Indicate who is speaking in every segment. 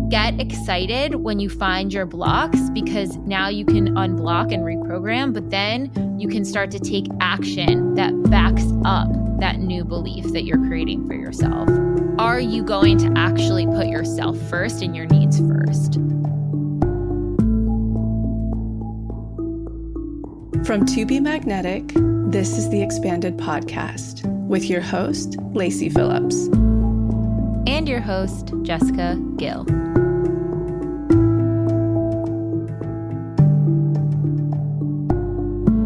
Speaker 1: Get excited when you find your blocks because now you can unblock and reprogram, but then you can start to take action that backs up that new belief that you're creating for yourself. Are you going to actually put yourself first and your needs first?
Speaker 2: From To Be Magnetic, this is the Expanded Podcast with your host, Lacy Phillips.
Speaker 1: And your host, Jessica Gill.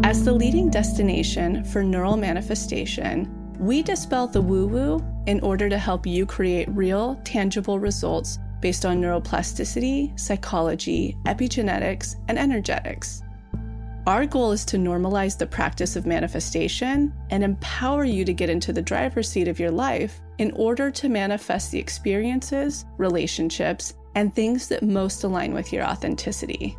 Speaker 2: As the leading destination for neural manifestation, we dispel the woo-woo in order to help you create real, tangible results based on neuroplasticity, psychology, epigenetics, and energetics. Our goal is to normalize the practice of manifestation and empower you to get into the driver's seat of your life in order to manifest the experiences, relationships, and things that most align with your authenticity.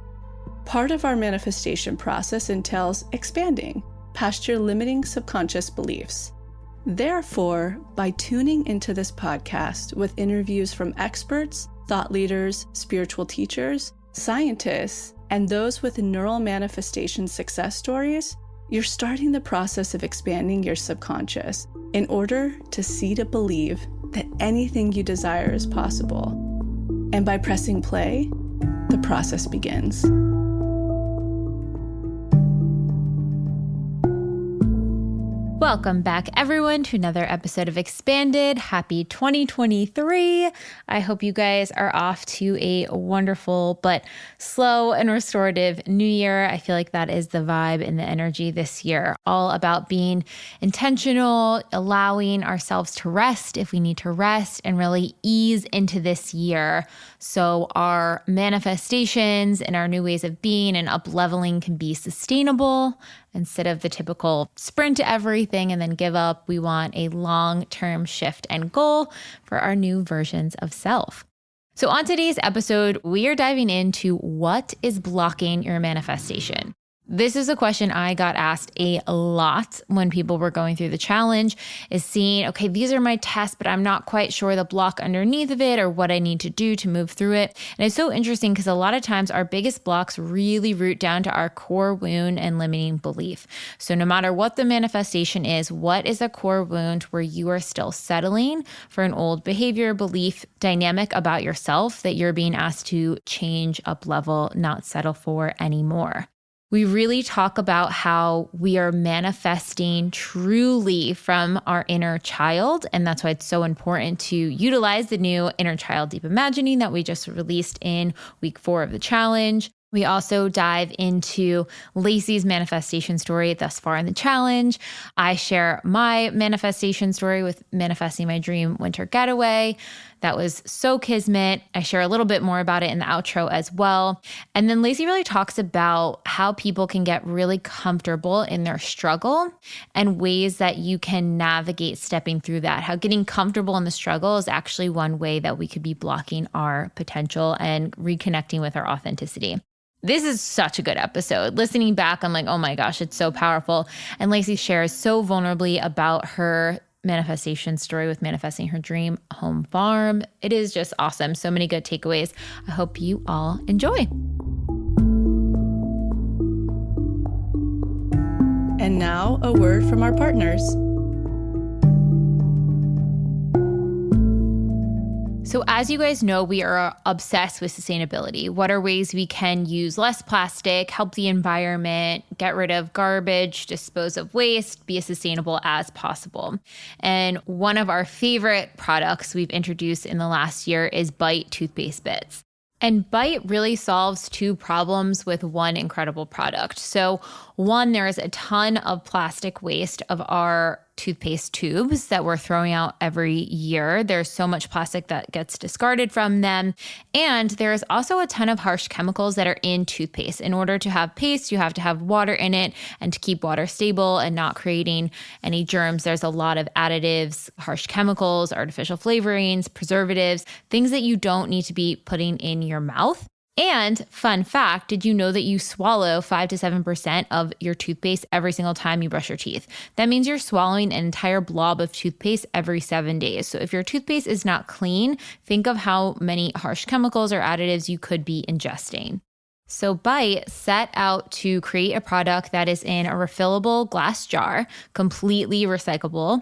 Speaker 2: Part of our manifestation process entails expanding past your limiting subconscious beliefs. Therefore, by tuning into this podcast with interviews from experts, thought leaders, spiritual teachers, scientists, and those with neural manifestation success stories, you're starting the process of expanding your subconscious in order to see to believe that anything you desire is possible. And by pressing play, the process begins.
Speaker 1: Welcome back, everyone, to another episode of Expanded. Happy 2023. I hope you guys are off to a wonderful but slow and restorative new year. I feel like that is the vibe and the energy this year. All about being intentional, allowing ourselves to rest if we need to rest, and really ease into this year so our manifestations and our new ways of being and up-leveling can be sustainable. Instead of the typical sprint to everything and then give up, we want a long-term shift and goal for our new versions of self. So on today's episode, we are diving into what is blocking your manifestation. This is a question I got asked a lot when people were going through the challenge, is seeing, okay, these are my tests, but I'm not quite sure the block underneath of it or what I need to do to move through it. And it's so interesting because a lot of times our biggest blocks really root down to our core wound and limiting belief. So no matter what the manifestation is, what is a core wound where you are still settling for an old behavior, belief, dynamic about yourself that you're being asked to change, up level, not settle for anymore? We really talk about how we are manifesting truly from our inner child. And that's why it's so important to utilize the new Inner Child Deep Imagining that we just released in week 4 of the challenge. We also dive into Lacy's manifestation story thus far in the challenge. I share my manifestation story with manifesting my dream winter getaway. That was so kismet. I share a little bit more about it in the outro as well. And then Lacy really talks about how people can get really comfortable in their struggle and ways that you can navigate stepping through that. How getting comfortable in the struggle is actually one way that we could be blocking our potential and reconnecting with our authenticity. This is such a good episode. Listening back, I'm like, oh my gosh, it's so powerful. And Lacy shares so vulnerably about her manifestation story with manifesting her dream home farm. It is just awesome. So many good takeaways. I hope you all enjoy.
Speaker 2: And now a word from our partners.
Speaker 1: So as you guys know, we are obsessed with sustainability. What are ways we can use less plastic, help the environment, get rid of garbage, dispose of waste, be as sustainable as possible? And one of our favorite products we've introduced in the last year is Bite toothpaste bits. And Bite really solves 2 problems with one incredible product. So one, there is a ton of plastic waste of our toothpaste tubes that we're throwing out every year. There's so much plastic that gets discarded from them. And there's also a ton of harsh chemicals that are in toothpaste. In order to have paste, you have to have water in it, and to keep water stable and not creating any germs, there's a lot of additives, harsh chemicals, artificial flavorings, preservatives, things that you don't need to be putting in your mouth. And fun fact, did you know that you swallow 5 to 7% of your toothpaste every single time you brush your teeth? That means you're swallowing an entire blob of toothpaste every 7 days. So if your toothpaste is not clean, think of how many harsh chemicals or additives you could be ingesting. So Bite set out to create a product that is in a refillable glass jar, completely recyclable,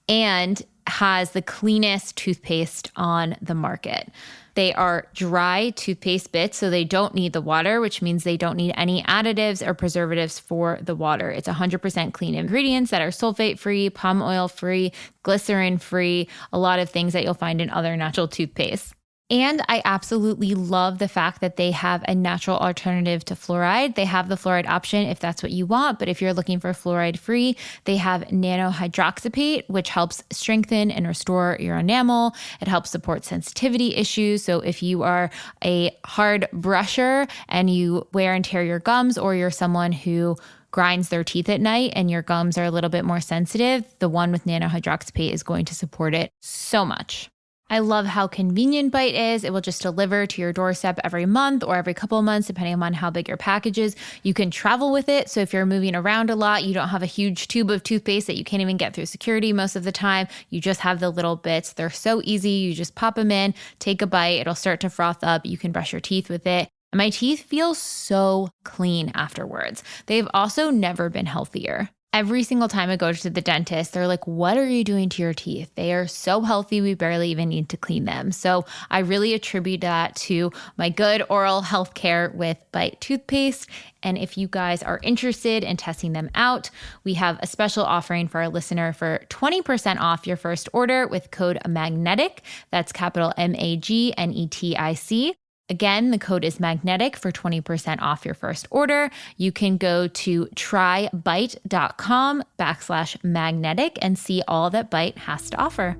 Speaker 1: and has the cleanest toothpaste on the market. They are dry toothpaste bits, so they don't need the water, which means they don't need any additives or preservatives for the water. It's 100% clean ingredients that are sulfate-free, palm oil-free, glycerin-free, a lot of things that you'll find in other natural toothpaste. And I absolutely love the fact that they have a natural alternative to fluoride. They have the fluoride option if that's what you want, but if you're looking for fluoride free, they have nanohydroxypate, which helps strengthen and restore your enamel. It helps support sensitivity issues. So if you are a hard brusher and you wear and tear your gums, or you're someone who grinds their teeth at night and your gums are a little bit more sensitive, the one with nanohydroxypate is going to support it so much. I love how convenient Bite is. It will just deliver to your doorstep every month or every couple of months, depending on how big your package is. You can travel with it. So if you're moving around a lot, you don't have a huge tube of toothpaste that you can't even get through security most of the time. You just have the little bits. They're so easy. You just pop them in, take a bite. It'll start to froth up. You can brush your teeth with it. And my teeth feel so clean afterwards. They've also never been healthier. Every single time I go to the dentist, they're like, what are you doing to your teeth? They are so healthy, we barely even need to clean them. So I really attribute that to my good oral health care with Bite toothpaste. And if you guys are interested in testing them out, we have a special offering for our listener for 20% off your first order with code MAGNETIC. That's capital MAGNETIC. Again, the code is MAGNETIC for 20% off your first order. You can go to trybite.com/magnetic and see all that Bite has to offer.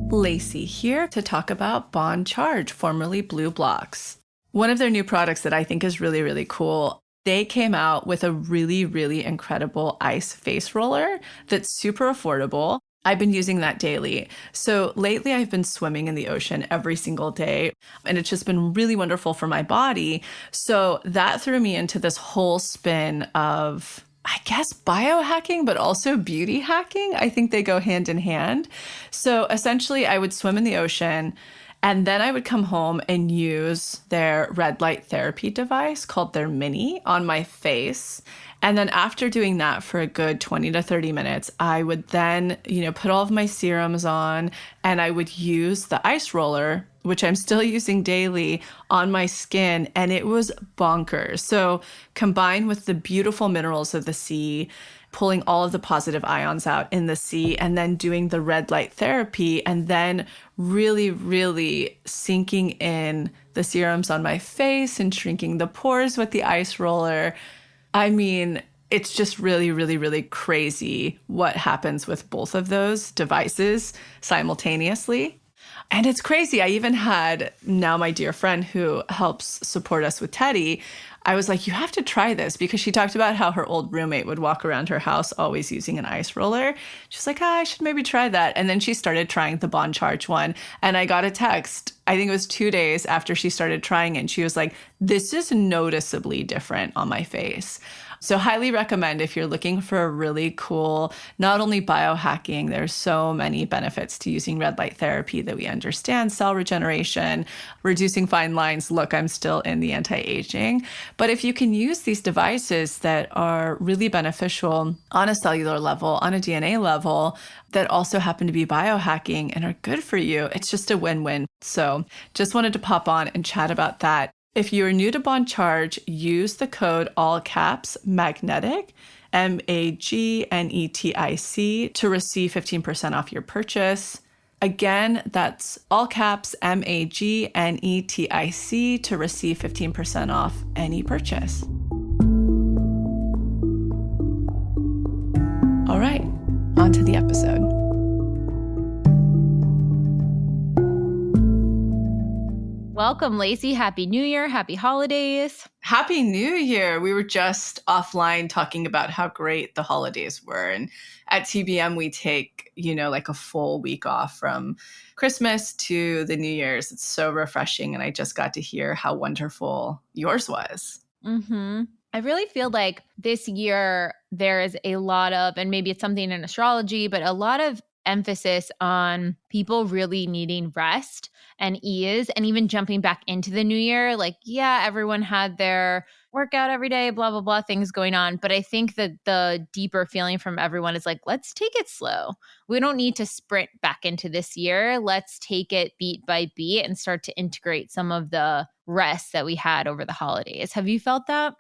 Speaker 2: Lacy here to talk about Bond Charge, formerly Blue Blocks. One of their new products that I think is really, really cool. They came out with a really, really incredible ice face roller that's super affordable. I've been using that daily. So lately I've been swimming in the ocean every single day, and it's just been really wonderful for my body. So that threw me into this whole spin of, I guess, biohacking, but also beauty hacking. I think they go hand in hand. So essentially I would swim in the ocean, and then I would come home and use their red light therapy device called their Mini on my face. And then after doing that for a good 20 to 30 minutes, I would then, put all of my serums on, and I would use the ice roller, which I'm still using daily, on my skin. And it was bonkers. So combined with the beautiful minerals of the sea, pulling all of the positive ions out in the sea, and then doing the red light therapy, and then really, really sinking in the serums on my face and shrinking the pores with the ice roller. I mean, it's just really, really, really crazy what happens with both of those devices simultaneously. And it's crazy. I even had now my dear friend who helps support us with Teddy. I was like, you have to try this, because she talked about how her old roommate would walk around her house always using an ice roller. She's like, I should maybe try that. And then she started trying the Bond Charge one. And I got a text, I think it was 2 days after she started trying it. And she was like, this is noticeably different on my face. So highly recommend if you're looking for a really cool, not only biohacking, there's so many benefits to using red light therapy that we understand, cell regeneration, reducing fine lines. Look, I'm still in the anti-aging. But if you can use these devices that are really beneficial on a cellular level, on a DNA level, that also happen to be biohacking and are good for you, it's just a win-win. So just wanted to pop on and chat about that. If you are new to Bond Charge, use the code all caps MAGNETIC, MAGNETIC, to receive 15% off your purchase. Again, that's all caps MAGNETIC to receive 15% off any purchase. All right, on to the episode.
Speaker 1: Welcome, Lacy. Happy New Year. Happy holidays.
Speaker 2: Happy New Year. We were just offline talking about how great the holidays were. And at TBM, we take, like a full week off from Christmas to the New Year's. It's so refreshing. And I just got to hear how wonderful yours was.
Speaker 1: I really feel like this year there is a lot of, and maybe it's something in astrology, but a lot of emphasis on people really needing rest and ease and even jumping back into the new year. Like, yeah, everyone had their workout every day, blah, blah, blah, things going on. But I think that the deeper feeling from everyone is like, let's take it slow. We don't need to sprint back into this year. Let's take it beat by beat and start to integrate some of the rest that we had over the holidays. Have you felt that?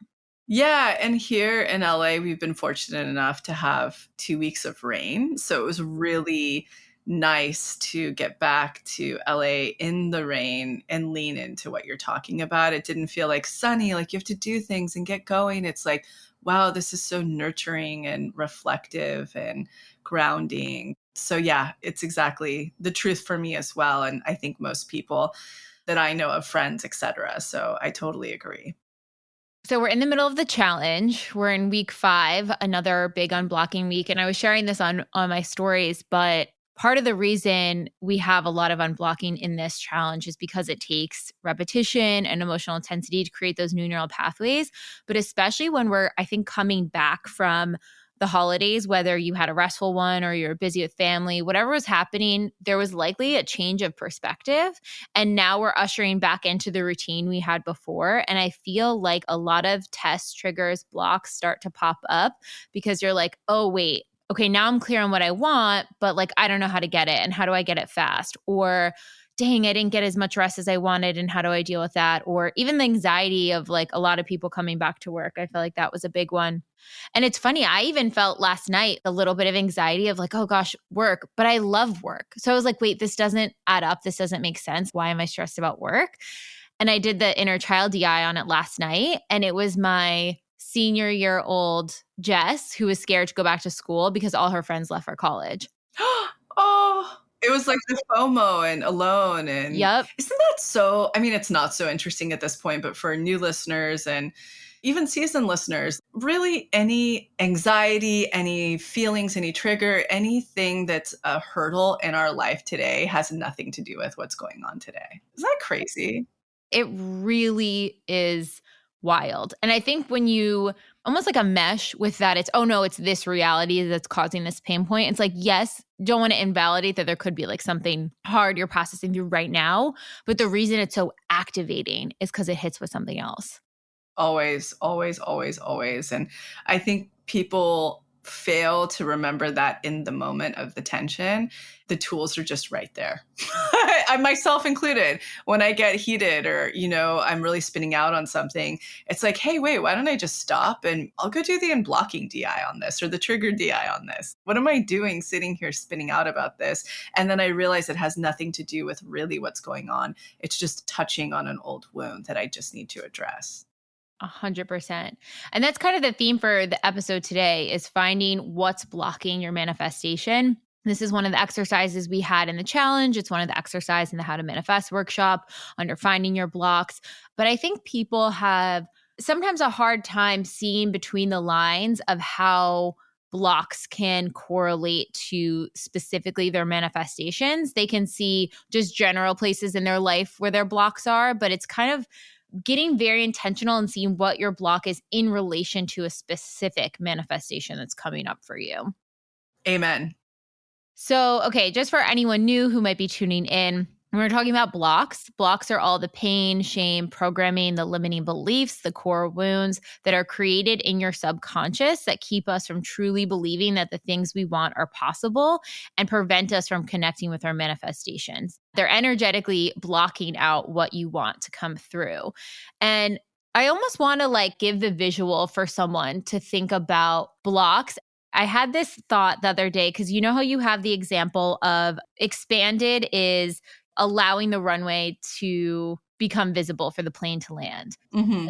Speaker 2: Yeah, and here in LA, we've been fortunate enough to have 2 weeks of rain. So it was really nice to get back to LA in the rain and lean into what you're talking about. It didn't feel like sunny, like you have to do things and get going. It's like, wow, this is so nurturing and reflective and grounding. So yeah, it's exactly the truth for me as well. And I think most people that I know of, friends, etc. So I totally agree.
Speaker 1: So we're in the middle of the challenge. We're in week 5, another big unblocking week. And I was sharing this on my stories, but part of the reason we have a lot of unblocking in this challenge is because it takes repetition and emotional intensity to create those new neural pathways. But especially when we're, I think, coming back from the holidays, whether you had a restful one or you're busy with family, whatever was happening, there was likely a change of perspective. And now we're ushering back into the routine we had before. And I feel like a lot of tests, triggers, blocks start to pop up because you're like, oh, wait, okay, now I'm clear on what I want, but like, I don't know how to get it. And how do I get it fast? Or dang, I didn't get as much rest as I wanted. And how do I deal with that? Or even the anxiety of like a lot of people coming back to work. I feel like that was a big one. And it's funny, I even felt last night a little bit of anxiety of like, oh gosh, work, but I love work. So I was like, wait, this doesn't add up. This doesn't make sense. Why am I stressed about work? And I did the inner child DI on it last night. And it was my senior year old Jess who was scared to go back to school because all her friends left for college.
Speaker 2: Oh, it was like the FOMO and alone. And
Speaker 1: Yep.
Speaker 2: isn't that so? I mean, it's not so interesting at this point, but for new listeners and even seasoned listeners, really any anxiety, any feelings, any trigger, anything that's a hurdle in our life today has nothing to do with what's going on today. Is that crazy?
Speaker 1: It really is wild. And I think when you almost like a mesh with that, it's, oh no, it's this reality that's causing this pain point. It's like, yes, don't want to invalidate that there could be like something hard you're processing through right now. But the reason it's so activating is because it hits with something else.
Speaker 2: Always, always, always, always. And I think people fail to remember that in the moment of the tension, the tools are just right there. I myself included, when I get heated or, I'm really spinning out on something, it's like, hey, wait, why don't I just stop and I'll go do the unblocking DI on this or the trigger DI on this? What am I doing sitting here spinning out about this? And then I realize it has nothing to do with really what's going on. It's just touching on an old wound that I just need to address.
Speaker 1: 100%. And that's kind of the theme for the episode today is finding what's blocking your manifestation. This is one of the exercises we had in the challenge. It's one of the exercises in the How to Manifest workshop under finding your blocks. But I think people have sometimes a hard time seeing between the lines of how blocks can correlate to specifically their manifestations. They can see just general places in their life where their blocks are, but it's kind of getting very intentional and seeing what your block is in relation to a specific manifestation that's coming up for you.
Speaker 2: Amen.
Speaker 1: So, okay, just for anyone new who might be tuning in, when we're talking about blocks, blocks are all the pain, shame, programming, the limiting beliefs, the core wounds that are created in your subconscious that keep us from truly believing that the things we want are possible and prevent us from connecting with our manifestations. They're energetically blocking out what you want to come through. And I almost want to like give the visual for someone to think about blocks. I had this thought the other day because you know how you have the example of expanded is allowing the runway to become visible for the plane to land.
Speaker 2: Mm-hmm.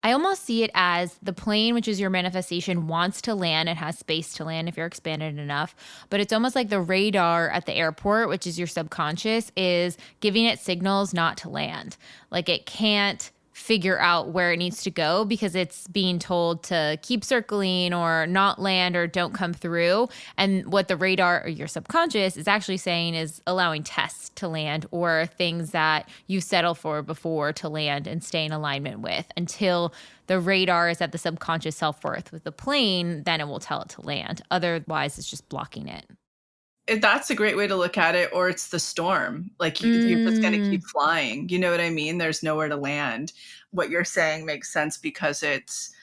Speaker 1: I almost see it as the plane, which is your manifestation, wants to land. It has space to land if you're expanded enough. But it's almost like the radar at the airport, which is your subconscious, is giving it signals not to land. Like it can't figure out where it needs to go because it's being told to keep circling or not land or don't come through. And what the radar or your subconscious is actually saying is allowing tests to land or things that you settle for before to land and stay in alignment with until the radar is at the subconscious self-worth with the plane, then it will tell it to land. Otherwise, it's just blocking it.
Speaker 3: That's a great way to look at it, or it's the storm. Like you're just going to keep
Speaker 1: Mm,
Speaker 3: flying. You know what I mean? There's nowhere to land. What you're saying makes sense because it's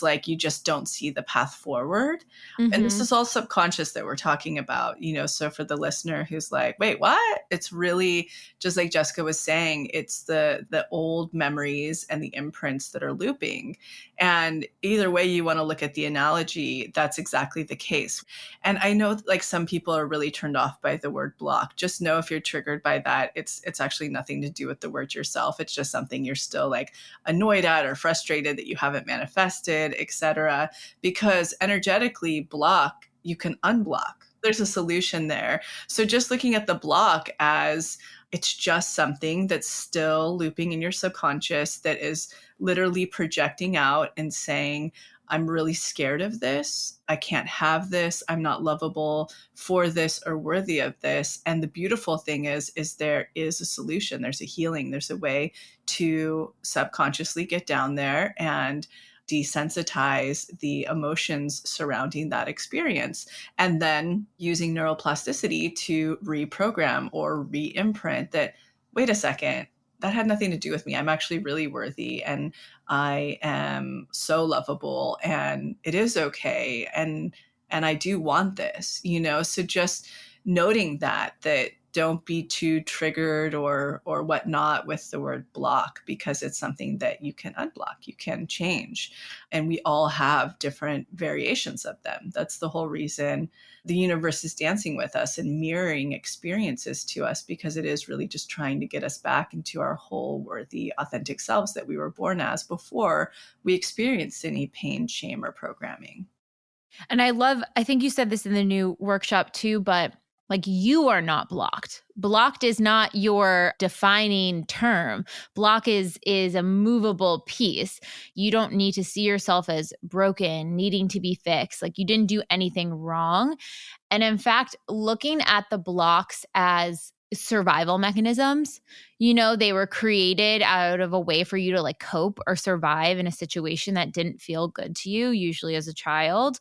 Speaker 3: like you just don't see the path forward. And this
Speaker 1: mm-hmm.
Speaker 3: is all subconscious that we're talking about, so for the listener who's like, wait, what? It's really just like Jessica was saying, it's the old memories and the imprints that are looping. And either way you want to look at the analogy, that's exactly the case. And I know like some people are really turned off by the word block. Just know if you're triggered by that, it's actually nothing to do with the word yourself. It's just something you're still like annoyed at or frustrated that you haven't manifested, etc. Because energetically, block, you can unblock. There's a solution there. So just looking at the block as it's just something that's still looping in your subconscious that is literally projecting out and saying, I'm really scared of this. I can't have this. I'm not lovable for this or worthy of this. And the beautiful thing is there is a solution. There's a healing. There's a way to subconsciously get down there and desensitize the emotions surrounding that experience. And then using neuroplasticity to reprogram or re-imprint that, wait a second, that had nothing to do with me. I'm actually really worthy and I am so lovable and it is okay. And I do want this, so just noting that don't be too triggered or whatnot with the word block, because it's something that you can unblock, you can change. And we all have different variations of them. That's the whole reason the universe is dancing with us and mirroring experiences to us, because it is really just trying to get us back into our whole worthy, authentic selves that we were born as before we experienced any pain, shame, or programming.
Speaker 1: And I think you said this in the new workshop too, but like you are not blocked. Blocked is not your defining term. Block is a movable piece. You don't need to see yourself as broken, needing to be fixed. Like you didn't do anything wrong. And in fact, looking at the blocks as survival mechanisms, they were created out of a way for you to like cope or survive in a situation that didn't feel good to you, usually as a child.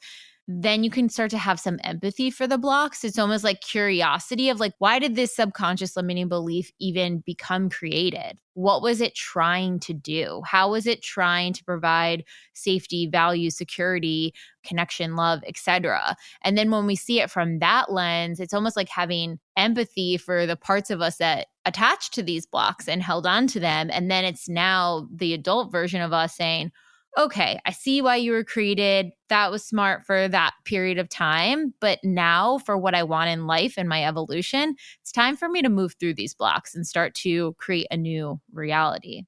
Speaker 1: Then you can start to have some empathy for the blocks. It's almost like curiosity of like, why did this subconscious limiting belief even become created? What was it trying to do? How was it trying to provide safety, value, security, connection, love, etc.? And then when we see it from that lens, it's almost like having empathy for the parts of us that attached to these blocks and held on to them. And then it's now the adult version of us saying, okay, I see why you were created. That was smart for that period of time. But now, for what I want in life and my evolution, it's time for me to move through these blocks and start to create a new reality.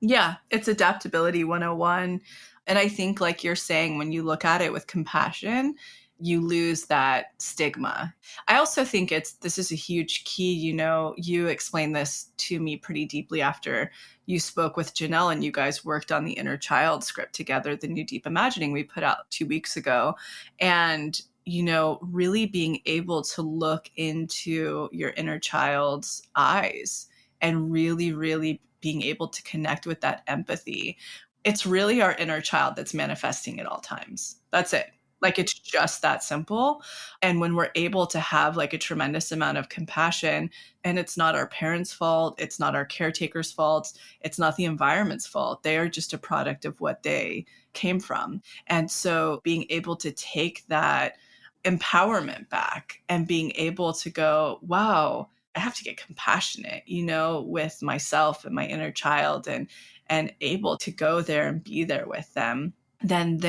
Speaker 3: Yeah, it's adaptability 101. And I think, like you're saying, when you look at it with compassion, you lose that stigma. I also think this is a huge key. You explained this to me pretty deeply after you spoke with Janelle and you guys worked on the inner child script together, the new Deep Imagining we put out 2 weeks ago. And really being able to look into your inner child's eyes and really, really being able to connect with that empathy. It's really our inner child that's manifesting at all times. That's it. Like, it's just that simple. And when we're able to have like a tremendous amount of compassion, and it's not our parents' fault, it's not our caretakers' fault, it's not the environment's fault. They are just a product of what they came from. And so being able to take that empowerment back and being able to go, wow, I have to get compassionate, with myself and my inner child, and able to go there and be there with them. Then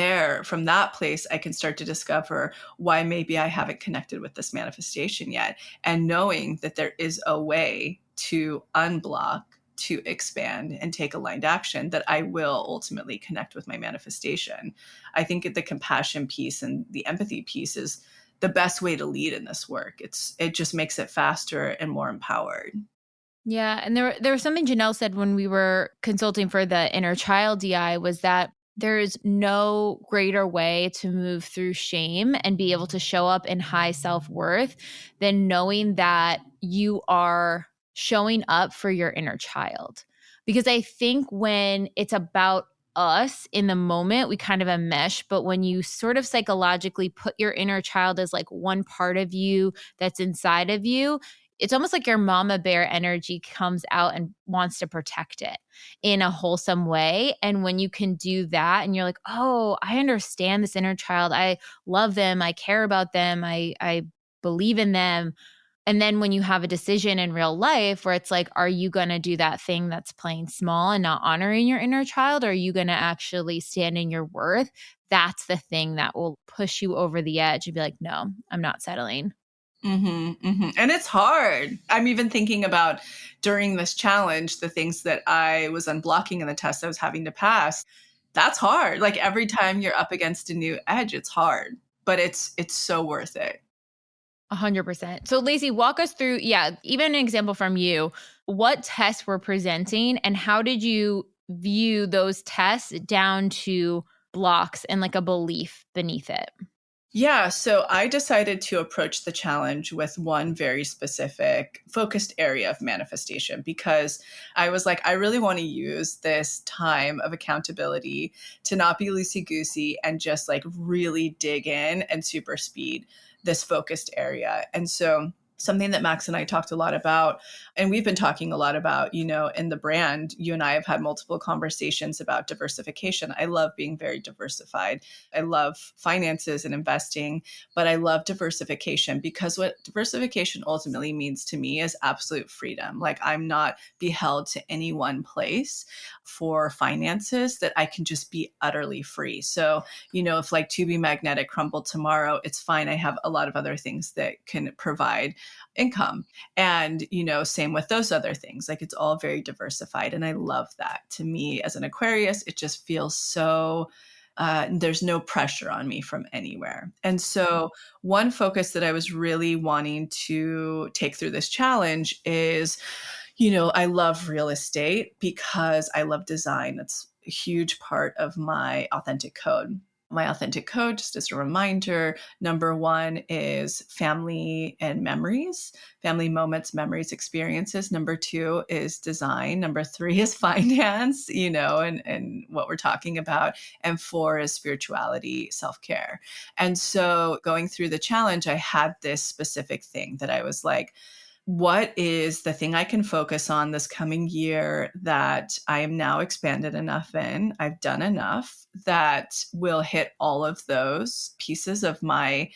Speaker 3: from that place, I can start to discover why maybe I haven't connected with this manifestation yet. And knowing that there is a way to unblock, to expand and take aligned action, that I will ultimately connect with my manifestation. I think the compassion piece and the empathy piece is the best way to lead in this work. It just makes it faster and more empowered.
Speaker 1: Yeah. And there was something Janelle said when we were consulting for the inner child DI, was that there is no greater way to move through shame and be able to show up in high self-worth than knowing that you are showing up for your inner child. Because I think when it's about us in the moment, we kind of enmesh, but when you sort of psychologically put your inner child as like one part of you that's inside of you, it's almost like your mama bear energy comes out and wants to protect it in a wholesome way. And when you can do that and you're like, oh, I understand this inner child. I love them. I care about them. I believe in them. And then when you have a decision in real life where it's like, are you going to do that thing that's playing small and not honoring your inner child? Or are you going to actually stand in your worth? That's the thing that will push you over the edge and be like, no, I'm not settling.
Speaker 3: And it's hard. I'm even thinking about during this challenge, the things that I was unblocking in the test I was having to pass. That's hard. Like every time you're up against a new edge, it's hard, but it's so worth it.
Speaker 1: 100%. So, Lacy, walk us through, even an example from you. What tests were presenting and how did you view those tests down to blocks and like a belief beneath it?
Speaker 3: Yeah, so I decided to approach the challenge with one very specific focused area of manifestation because I was like, I really want to use this time of accountability to not be loosey goosey and just like really dig in and super speed this focused area. And so something that Max and I talked a lot about, and we've been talking a lot about, in the brand, you and I have had multiple conversations about diversification. I love being very diversified. I love finances and investing, but I love diversification because what diversification ultimately means to me is absolute freedom. Like I'm not beheld to any one place for finances, that I can just be utterly free. So, if like To Be Magnetic crumbled tomorrow, it's fine. I have a lot of other things that can provide income. And, same with those other things. Like it's all very diversified. And I love that. To me, as an Aquarius, it just feels so there's no pressure on me from anywhere. And so, one focus that I was really wanting to take through this challenge is, I love real estate because I love design. That's a huge part of my authentic code. My authentic code, just as a reminder, number one is family and memories, family moments, memories, experiences. Number two is design. Number three is finance, and what we're talking about. And four is spirituality, self-care. And so going through the challenge, I had this specific thing that I was like, what is the thing I can focus on this coming year that I am now expanded enough in, I've done enough, that will hit all of those pieces of my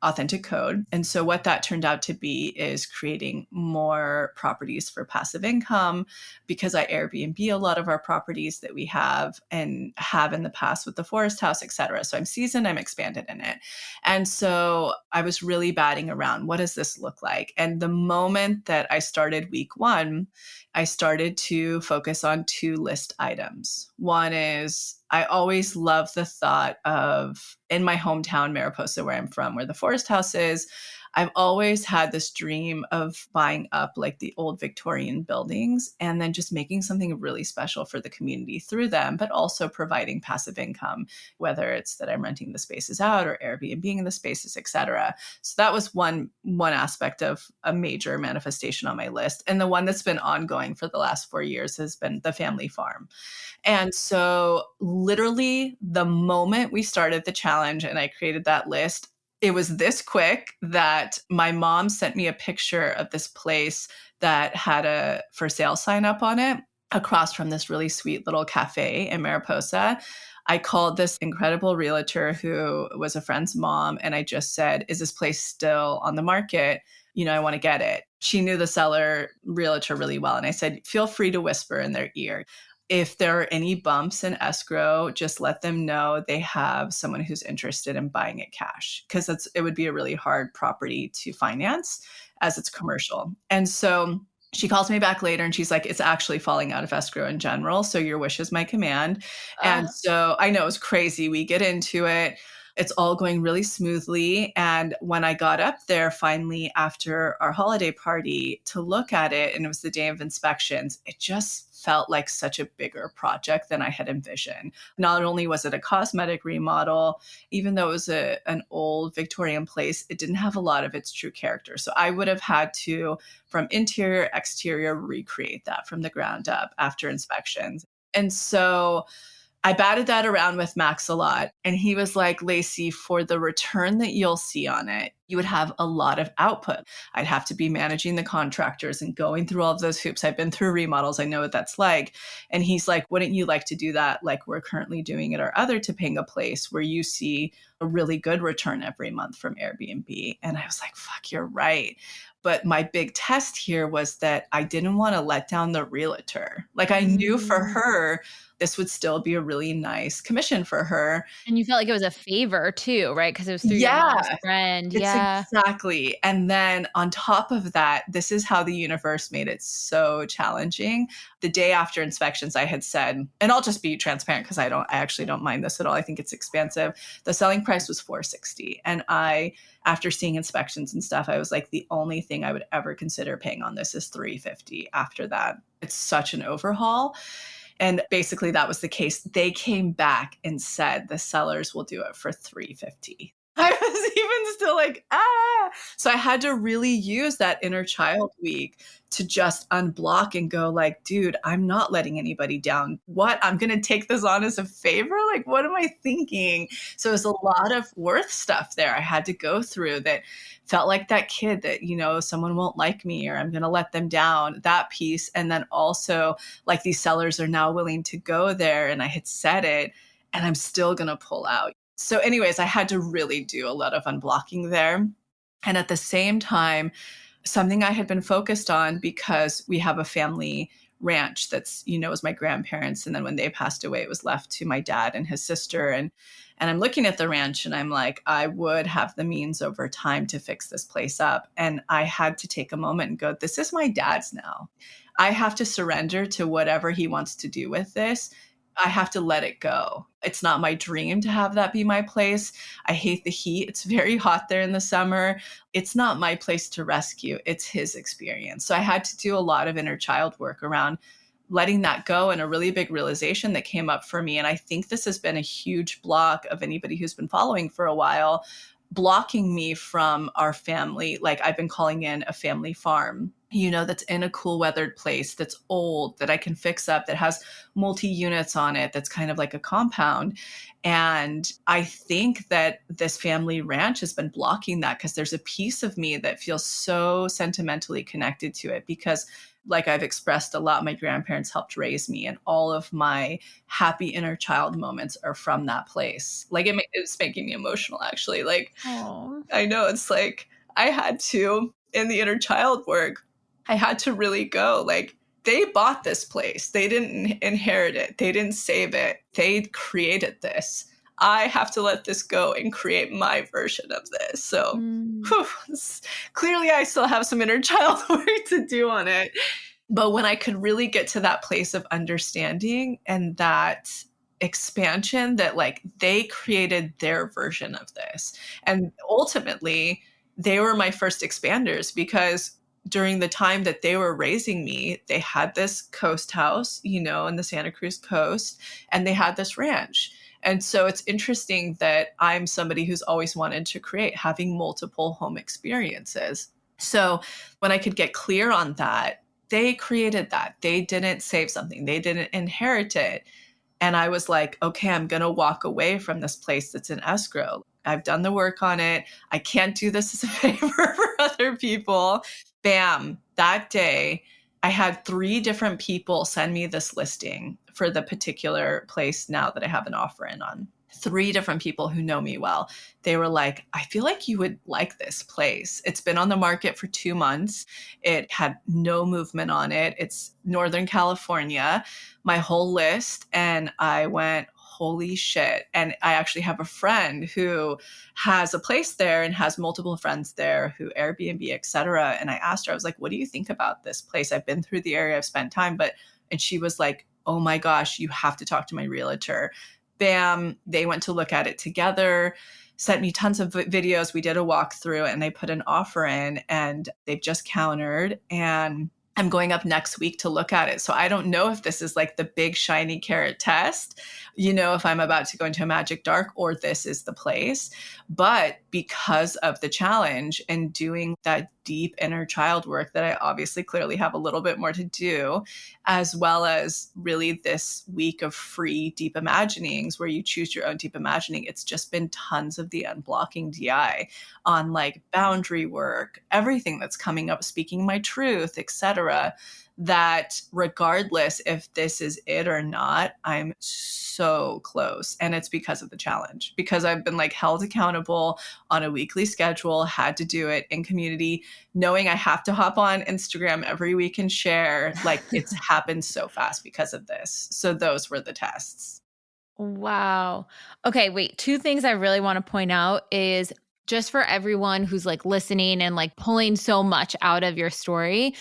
Speaker 3: authentic code. And so what that turned out to be is creating more properties for passive income because I Airbnb a lot of our properties that we have and have in the past with the Forest House, et cetera. So I'm seasoned, I'm expanded in it. And so I was really batting around, what does this look like? And the moment that I started week one, I started to focus on two list items. One is I always love the thought of in my hometown, Mariposa, where I'm from, where the Forest House is, I've always had this dream of buying up like the old Victorian buildings and then just making something really special for the community through them, but also providing passive income, whether it's that I'm renting the spaces out or Airbnb-ing the spaces, et cetera. So that was one aspect of a major manifestation on my list. And the one that's been ongoing for the last 4 years has been the family farm. And so literally the moment we started the challenge and I created that list, it was this quick that my mom sent me a picture of this place that had a for sale sign up on it across from this really sweet little cafe in Mariposa. I called this incredible realtor who was a friend's mom, and I just said, is this place still on the market? I want to get it. She knew the seller realtor really well. And I said, feel free to whisper in their ear. If there are any bumps in escrow, just let them know they have someone who's interested in buying it cash, because it would be a really hard property to finance as it's commercial. And so She calls me back later and she's like, it's actually falling out of escrow in general. So your wish is my command. And so I know it's crazy. We get into it. It's all going really smoothly. And when I got up there finally after our holiday party to look at it, and it was the day of inspections, it just felt like such a bigger project than I had envisioned. Not only was it a cosmetic remodel, even though it was an old Victorian place, it didn't have a lot of its true character. So I would have had to, from interior, exterior, recreate that from the ground up after inspections. And so I batted that around with Max a lot. And he was like, Lacy, for the return that you'll see on it, you would have a lot of output. I'd have to be managing the contractors and going through all of those hoops. I've been through remodels. I know what that's like. And he's like, wouldn't you like to do that like we're currently doing at our other Topanga place where you see a really good return every month from Airbnb? And I was like, fuck, you're right. But my big test here was that I didn't want to let down the realtor. Like I knew for her, this would still be a really nice commission for her.
Speaker 1: And you felt like it was a favor too, right? Because it was through your
Speaker 3: Yeah,
Speaker 1: mom's friend.
Speaker 3: it's
Speaker 1: Yeah.
Speaker 3: exactly. And then on top of that, this is how the universe made it so challenging. The day after inspections, I had said, and I'll just be transparent because I actually don't mind this at all. I think it's expensive. The selling price was $460. And after seeing inspections and stuff, I was like, the only thing I would ever consider paying on this is $350 after that. It's such an overhaul. And basically that was the case. They came back and said the sellers will do it for $350. I was even still like, ah. So I had to really use that inner child week to just unblock and go like, dude, I'm not letting anybody down. What? I'm going to take this on as a favor? Like, what am I thinking? So it was a lot of worth stuff there I had to go through that felt like that kid that, someone won't like me or I'm going to let them down, that piece. And then also like these sellers are now willing to go there and I had said it and I'm still going to pull out. So anyways, I had to really do a lot of unblocking there. And at the same time, something I had been focused on because we have a family ranch that's, was my grandparents. And then when they passed away, it was left to my dad and his sister. And I'm looking at the ranch and I'm like, I would have the means over time to fix this place up. And I had to take a moment and go, this is my dad's now. I have to surrender to whatever he wants to do with this. I have to let it go. It's not my dream to have that be my place. I hate the heat. It's very hot there in the summer. It's not my place to rescue. It's his experience. So I had to do a lot of inner child work around letting that go, and a really big realization that came up for me. And I think this has been a huge block of anybody who's been following for a while, blocking me from our family. Like I've been calling in a family farm, that's in a cool weathered place, that's old, that I can fix up, that has multi-units on it, that's kind of like a compound. And I think that this family ranch has been blocking that because there's a piece of me that feels so sentimentally connected to it because like I've expressed a lot, my grandparents helped raise me and all of my happy inner child moments are from that place. Like it's making me emotional actually. Like,
Speaker 1: Aww.
Speaker 3: I know it's like I had to, in the inner child work, I had to really go like, they bought this place. They didn't inherit it. They didn't save it. They created this. I have to let this go and create my version of this. So clearly I still have some inner child work to do on it. But when I could really get to that place of understanding and that expansion that like they created their version of this. And ultimately, they were my first expanders because during the time that they were raising me, they had this coast house, in the Santa Cruz coast, and they had this ranch. And so it's interesting that I'm somebody who's always wanted to create, having multiple home experiences. So when I could get clear on that, they created that. They didn't save something. They didn't inherit it. And I was like, okay, I'm going to walk away from this place that's in escrow. I've done the work on it. I can't do this as a favor for other people. Bam. That day, I had 3 different people send me this listing for the particular place now that I have an offer in on. 3 different people who know me well. They were like, I feel like you would like this place. It's been on the market for 2 months. It had no movement on it. It's Northern California, my whole list. And I went, holy shit. And I actually have a friend who has a place there and has multiple friends there who Airbnb, et cetera. And I asked her, I was like, what do you think about this place? I've been through the area, I've spent time, and she was like, oh my gosh, you have to talk to my realtor. Bam, they went to look at it together, sent me tons of videos. We did a walkthrough and they put an offer in and they've just countered, and I'm going up next week to look at it. So I don't know if this is like the big shiny carrot test, if I'm about to go into a magic dark, or this is the place. But because of the challenge and doing that deep inner child work that I obviously clearly have a little bit more to do, as well as really this week of free deep imaginings where you choose your own deep imagining, it's just been tons of the unblocking DI on like boundary work, everything that's coming up, speaking my truth, etc. That regardless if this is it or not, I'm so close. And it's because of the challenge, because I've been like held accountable on a weekly schedule, had to do it in community, knowing I have to hop on Instagram every week and share. Like it's happened so fast because of this. So those were the tests.
Speaker 1: Wow. Okay, wait. Two things I really want to point out is just for everyone who's like listening and like pulling so much out of your story.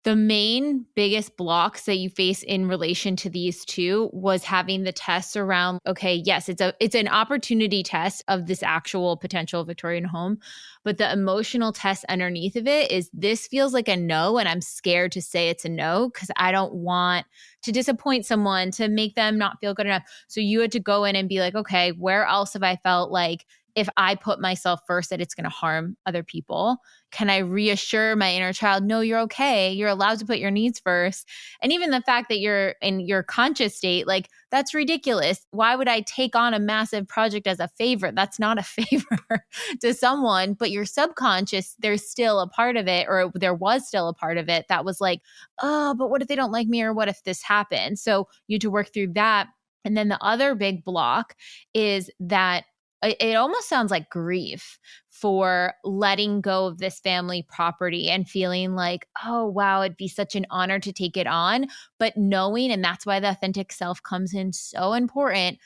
Speaker 1: The main biggest blocks that you face in relation to these two was having the tests around, okay, yes, it's an opportunity test of this actual potential Victorian home, but the emotional test underneath of it is this feels like a no, and I'm scared to say it's a no because I don't want to disappoint someone, to make them not feel good enough. So you had to go in and be like, okay, where else have I felt like if I put myself first that it's going to harm other people? Can I reassure my inner child, no, you're okay. You're allowed to put your needs first. And even the fact that you're in your conscious state, like that's ridiculous. Why would I take on a massive project as a favor? That's not a favor to someone, but your subconscious, there's still a part of it, or there was still a part of it that was like, oh, but what if they don't like me? Or what if this happens? So you had to work through that. And then the other big block is that it almost sounds like grief for letting go of this family property and feeling like, oh, wow, it'd be such an honor to take it on. But knowing, and that's why the authentic self comes in so important,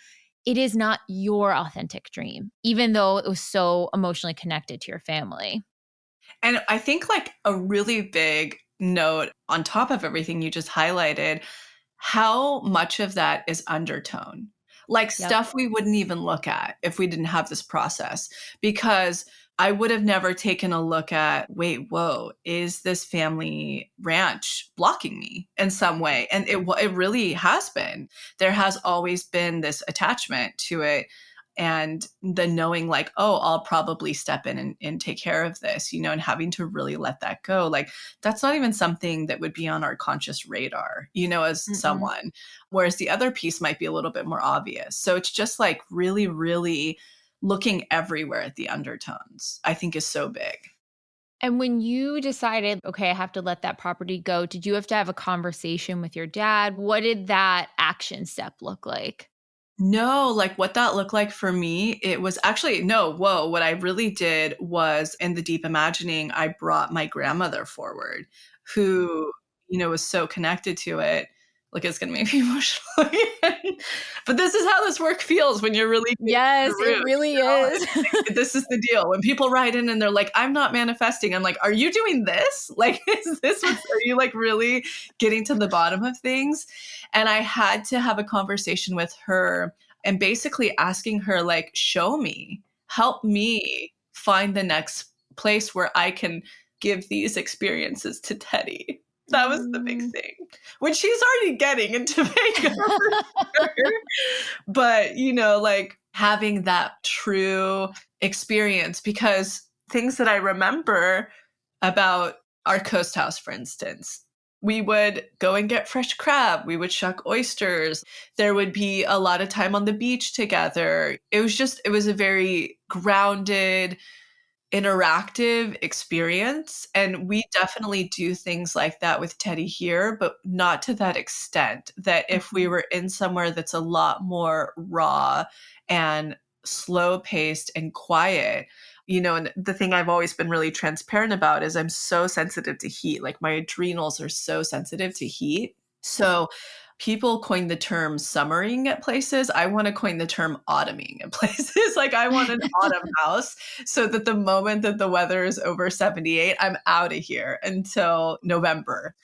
Speaker 1: it is not your authentic dream, even though it was so emotionally connected to your family.
Speaker 3: And I think like a really big note on top of everything you just highlighted, how much of that is undertone, like
Speaker 1: Yep.
Speaker 3: stuff we wouldn't even look at if we didn't have this process, because I would have never taken a look at, wait, whoa, is this family ranch blocking me in some way? And it really has been. There has always been this attachment to it. And the knowing like, oh, I'll probably step in and take care of this, and having to really let that go. Like that's not even something that would be on our conscious radar, as
Speaker 1: Mm-mm.
Speaker 3: someone, whereas the other piece might be a little bit more obvious. So it's just like really, really looking everywhere at the undertones, I think is so big.
Speaker 1: And when you decided, okay, I have to let that property go, did you have to have a conversation with your dad? What did that action step look like?
Speaker 3: No, like what that looked like for me, it was actually, no, whoa. What I really did was in the deep imagining, I brought my grandmother forward, who, was so connected to it. Look, it's going to make me emotional again. But this is how this work feels when you're really getting to
Speaker 1: Yes,
Speaker 3: the
Speaker 1: it
Speaker 3: root.
Speaker 1: really is.
Speaker 3: This is the deal. When people write in and they're like, I'm not manifesting, I'm like, are you doing this? Like, are you like really getting to the bottom of things? And I had to have a conversation with her and basically asking her, like, show me, help me find the next place where I can give these experiences to Teddy. That was the big
Speaker 1: Mm.
Speaker 3: thing, which she's already getting into Tobago for sure. But, like having that true experience, because things that I remember about our coast house, for instance, we would go and get fresh crab. We would shuck oysters. There would be a lot of time on the beach together. It was a very grounded, interactive experience. And we definitely do things like that with Teddy here, but not to that extent. That if we
Speaker 1: Mhm.
Speaker 3: were in somewhere that's a lot more raw and slow paced and quiet, and the thing I've always been really transparent about is I'm so sensitive to heat. Like my adrenals are so sensitive to heat. So people coined the term summering at places. I want to coin the term autumning at places. Like I want an autumn house so that the moment that the weather is over 78, I'm out of here until November.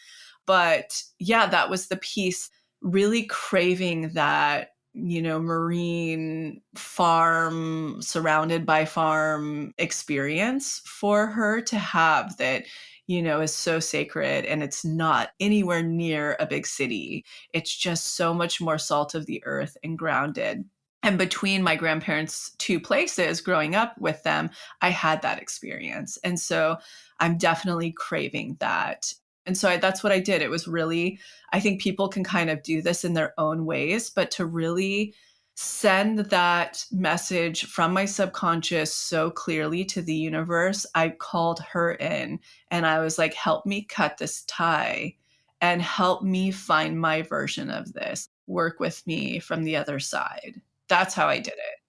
Speaker 3: But yeah, that was the piece, really craving that, marine farm, surrounded by farm experience for her to have that, is so sacred, and it's not anywhere near a big city. It's just so much more salt of the earth and grounded. And between my grandparents' two places growing up with them, I had that experience. And so I'm definitely craving that. And so that's what I did. It was really, I think people can kind of do this in their own ways, but to really send that message from my subconscious so clearly to the universe, I called her in and I was like, help me cut this tie and help me find my version of this. Work with me from the other side. That's how I did it.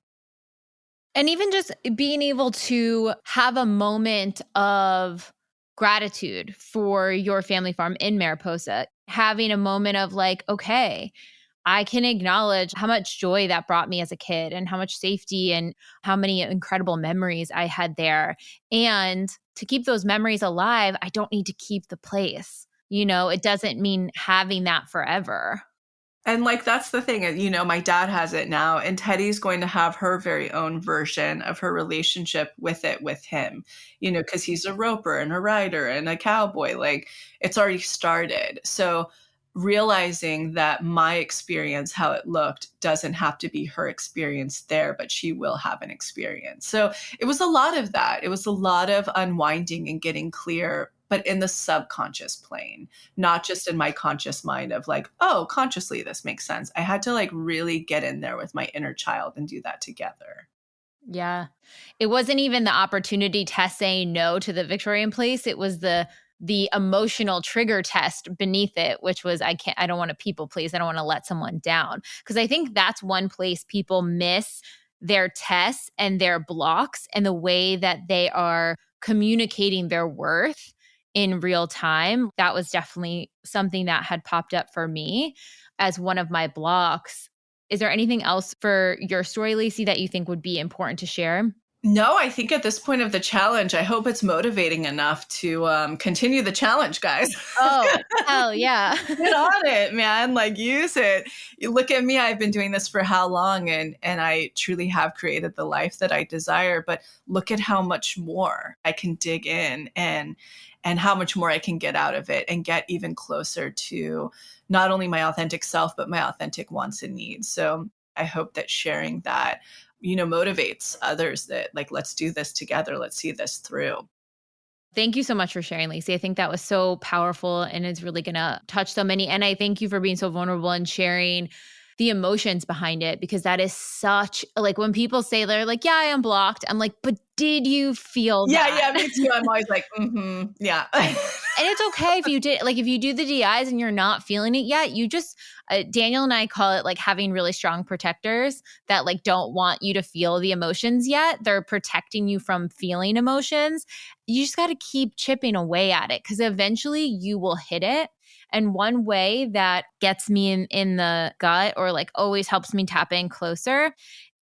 Speaker 1: And even just being able to have a moment of gratitude for your family farm in Mariposa, having a moment of like, okay, I can acknowledge how much joy that brought me as a kid and how much safety and how many incredible memories I had there. And to keep those memories alive, I don't need to keep the place. It doesn't mean having that forever.
Speaker 3: And like, that's the thing, my dad has it now, and Teddy's going to have her very own version of her relationship with it with him, because he's a roper and a rider and a cowboy. Like, it's already started. So realizing that my experience, how it looked, doesn't have to be her experience there, but she will have an experience. So it was a lot of that. It was a lot of unwinding and getting clear, but in the subconscious plane, not just in my conscious mind of like, oh, consciously this makes sense. I had to like really get in there with my inner child and do that together.
Speaker 1: Yeah. It wasn't even the opportunity test saying no to the Victorian place. It was the emotional trigger test beneath it, which was, I don't want to people please. I don't want to let someone down. Because I think that's one place people miss their tests and their blocks and the way that they are communicating their worth in real time. That was definitely something that had popped up for me as one of my blocks. Is there anything else for your story, Lacy, that you think would be important to share?
Speaker 3: No, I think at this point of the challenge, I hope it's motivating enough to continue the challenge, guys.
Speaker 1: Oh, hell yeah.
Speaker 3: Get on it, man. Like, use it. You look at me, I've been doing this for how long, and I truly have created the life that I desire, but look at how much more I can dig in and how much more I can get out of it and get even closer to not only my authentic self, but my authentic wants and needs. So I hope that sharing that motivates others that like, let's do this together. Let's see this through.
Speaker 1: Thank you so much for sharing, Lacy. I think that was so powerful and it's really going to touch so many. And I thank you for being so vulnerable and sharing the emotions behind it, because that is such, like, when people say they're like, yeah, I am blocked. I'm like, but did you feel that?
Speaker 3: Yeah, me too. I'm always like, yeah.
Speaker 1: And it's okay if you did, like, if you do the DIs and you're not feeling it yet, you just, Daniel and I call it like having really strong protectors that like don't want you to feel the emotions yet. They're protecting you from feeling emotions. You just got to keep chipping away at it, because eventually you will hit it. And one way that gets me in the gut, or like always helps me tap in closer,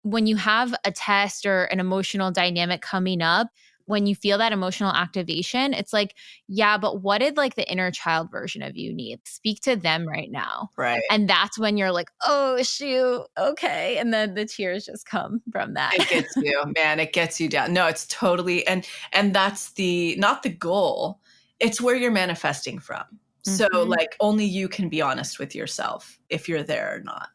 Speaker 1: when you have a test or an emotional dynamic coming up, when you feel that emotional activation, it's like, yeah, but what did like the inner child version of you need? Speak to them right now.
Speaker 3: Right.
Speaker 1: And that's when you're like, oh, shoot. Okay. And then the tears just come from that.
Speaker 3: It gets you, man. It gets you down. No, it's totally, and that's not the goal. It's where you're manifesting from. So like, only you can be honest with yourself if you're there or not.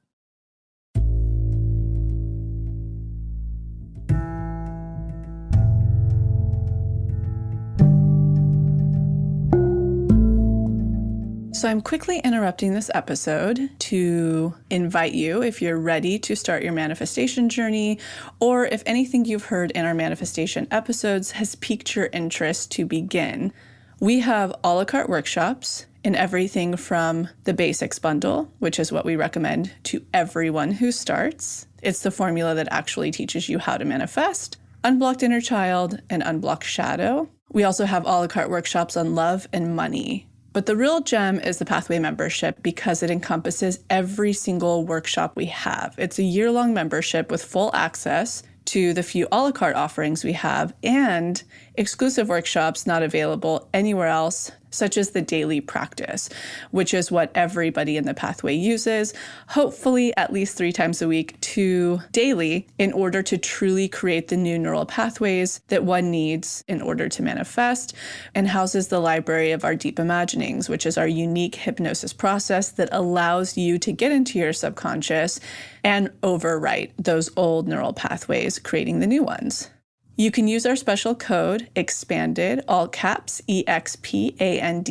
Speaker 2: So I'm quickly interrupting this episode to invite you, if you're ready to start your manifestation journey, or if anything you've heard in our manifestation episodes has piqued your interest, to begin. We have a la carte workshops in everything from the basics bundle, which is what we recommend to everyone who starts. It's the formula that actually teaches you how to manifest, unblocked inner child, and unblocked shadow. We also have a la carte workshops on love and money, But the real gem is the Pathway membership because it encompasses every single workshop we have. It's a year-long membership with full access to the few a la carte offerings we have and exclusive workshops not available anywhere else, such as the daily practice, which is what everybody in the Pathway uses, hopefully at least 3 times a week to daily, in order to truly create the new neural pathways that one needs in order to manifest, and houses the library of our deep imaginings, which is our unique hypnosis process that allows you to get into your subconscious and overwrite those old neural pathways, creating the new ones. You can use our special code EXPANDED, all caps, EXPANDED,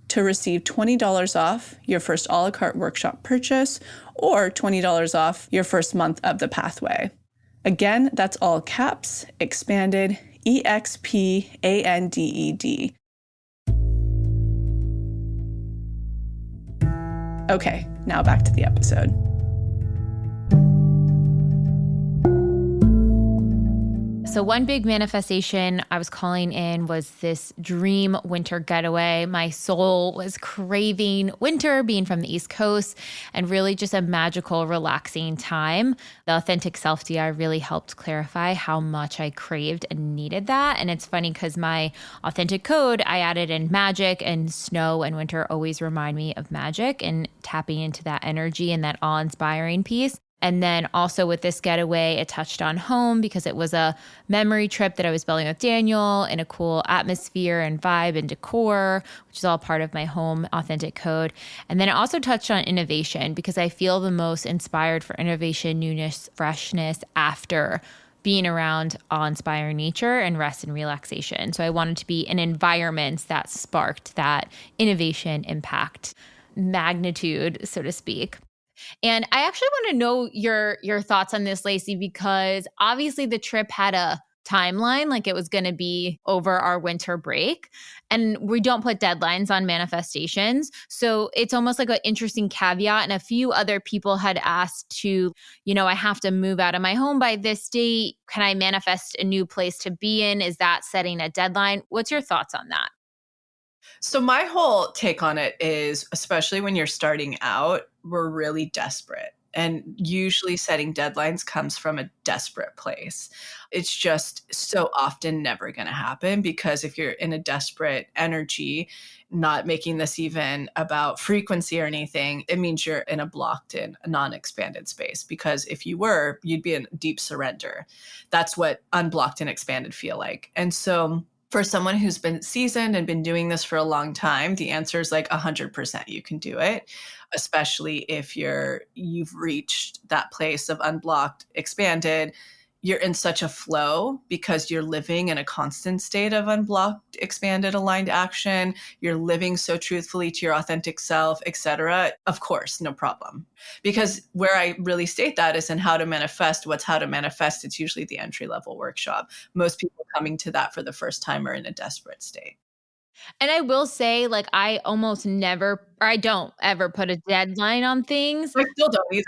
Speaker 2: to receive $20 off your first a la carte workshop purchase or $20 off your first month of the Pathway. Again, that's all caps, EXPANDED, EXPANDED. Okay, now back to the episode.
Speaker 1: So one big manifestation I was calling in was this dream winter getaway. My soul was craving winter, being from the East Coast, and really just a magical, relaxing time. The Authentic Self DI really helped clarify how much I craved and needed that. And it's funny because my authentic code, I added in magic, and snow and winter always remind me of magic and tapping into that energy and that awe-inspiring piece. And then also with this getaway, it touched on home because it was a memory trip that I was building with Daniel in a cool atmosphere and vibe and decor, which is all part of my home authentic code. And then it also touched on innovation because I feel the most inspired for innovation, newness, freshness after being around awe-inspiring nature and rest and relaxation. So I wanted to be in environments that sparked that innovation, impact, magnitude, so to speak. And I actually want to know your thoughts on this, Lacy, because obviously the trip had a timeline, like it was going to be over our winter break. And we don't put deadlines on manifestations. So it's almost like an interesting caveat. And a few other people had asked to, I have to move out of my home by this date. Can I manifest a new place to be in? Is that setting a deadline? What's your thoughts on that?
Speaker 3: So my whole take on it is, especially when you're starting out, we're really desperate. And usually setting deadlines comes from a desperate place. It's just so often never going to happen because if you're in a desperate energy, not making this even about frequency or anything, it means you're in a blocked in, a non-expanded space. Because if you were, you'd be in deep surrender. That's what unblocked and expanded feel like. And so for someone who's been seasoned and been doing this for a long time, the answer is like 100% you can do it, especially if you've reached that place of unblocked, expanded. You're in such a flow because you're living in a constant state of unblocked, expanded, aligned action. You're living so truthfully to your authentic self, etc. Of course, no problem. Because where I really state that is in how to manifest. What's how to manifest? It's usually the entry level workshop. Most people coming to that for the first time are in a desperate state.
Speaker 1: And I will say, like, I almost never, or I don't ever put a deadline on things.
Speaker 3: I still don't either.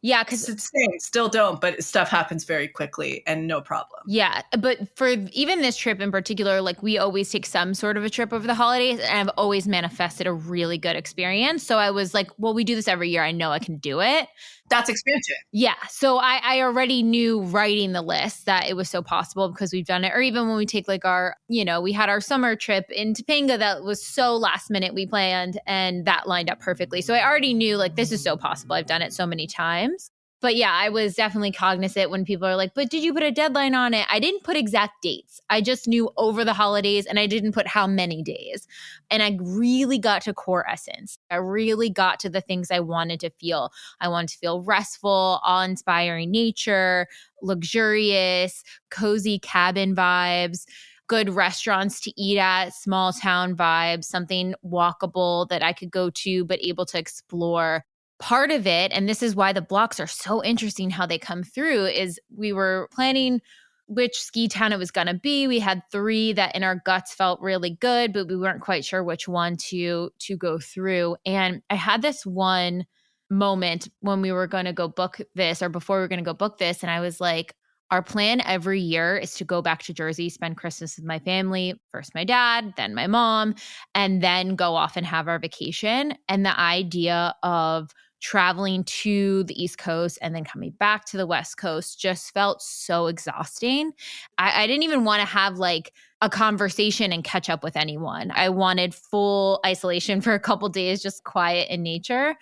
Speaker 1: Yeah, because
Speaker 3: It's insane. Still don't, but stuff happens very quickly and no problem.
Speaker 1: yeah, but for even this trip in particular, like we always take some sort of a trip over the holidays, and I've always manifested a really good experience. So I was like, well, we do this every year. I know I can do it.
Speaker 3: That's expansion.
Speaker 1: Yeah. So I already knew writing the list that it was so possible because we've done it. Or even when we take like we had our summer trip in Topanga that was so last minute we planned and that lined up perfectly. So I already knew like this is so possible. I've done it so many times. But yeah, I was definitely cognizant when people are like, but did you put a deadline on it? I didn't put exact dates. I just knew over the holidays and I didn't put how many days. And I really got to core essence. I really got to the things I wanted to feel. I wanted to feel restful, awe-inspiring nature, luxurious, cozy cabin vibes, good restaurants to eat at, small town vibes, something walkable that I could go to but able to explore. Part of it, and this is why the blocks are so interesting how they come through, is we were planning which ski town it was going to be. We had 3 that in our guts felt really good, but we weren't quite sure which one to go through. And I had this one moment when we were going to go book this, or before we were going to go book this, and I was like, Our plan every year is to go back to Jersey, spend Christmas with my family, first my dad, then my mom, and then go off and have our vacation. And the idea of traveling to the East Coast and then coming back to the West Coast just felt so exhausting. I didn't even want to have like a conversation and catch up with anyone. I wanted full isolation for a couple days, just quiet in nature.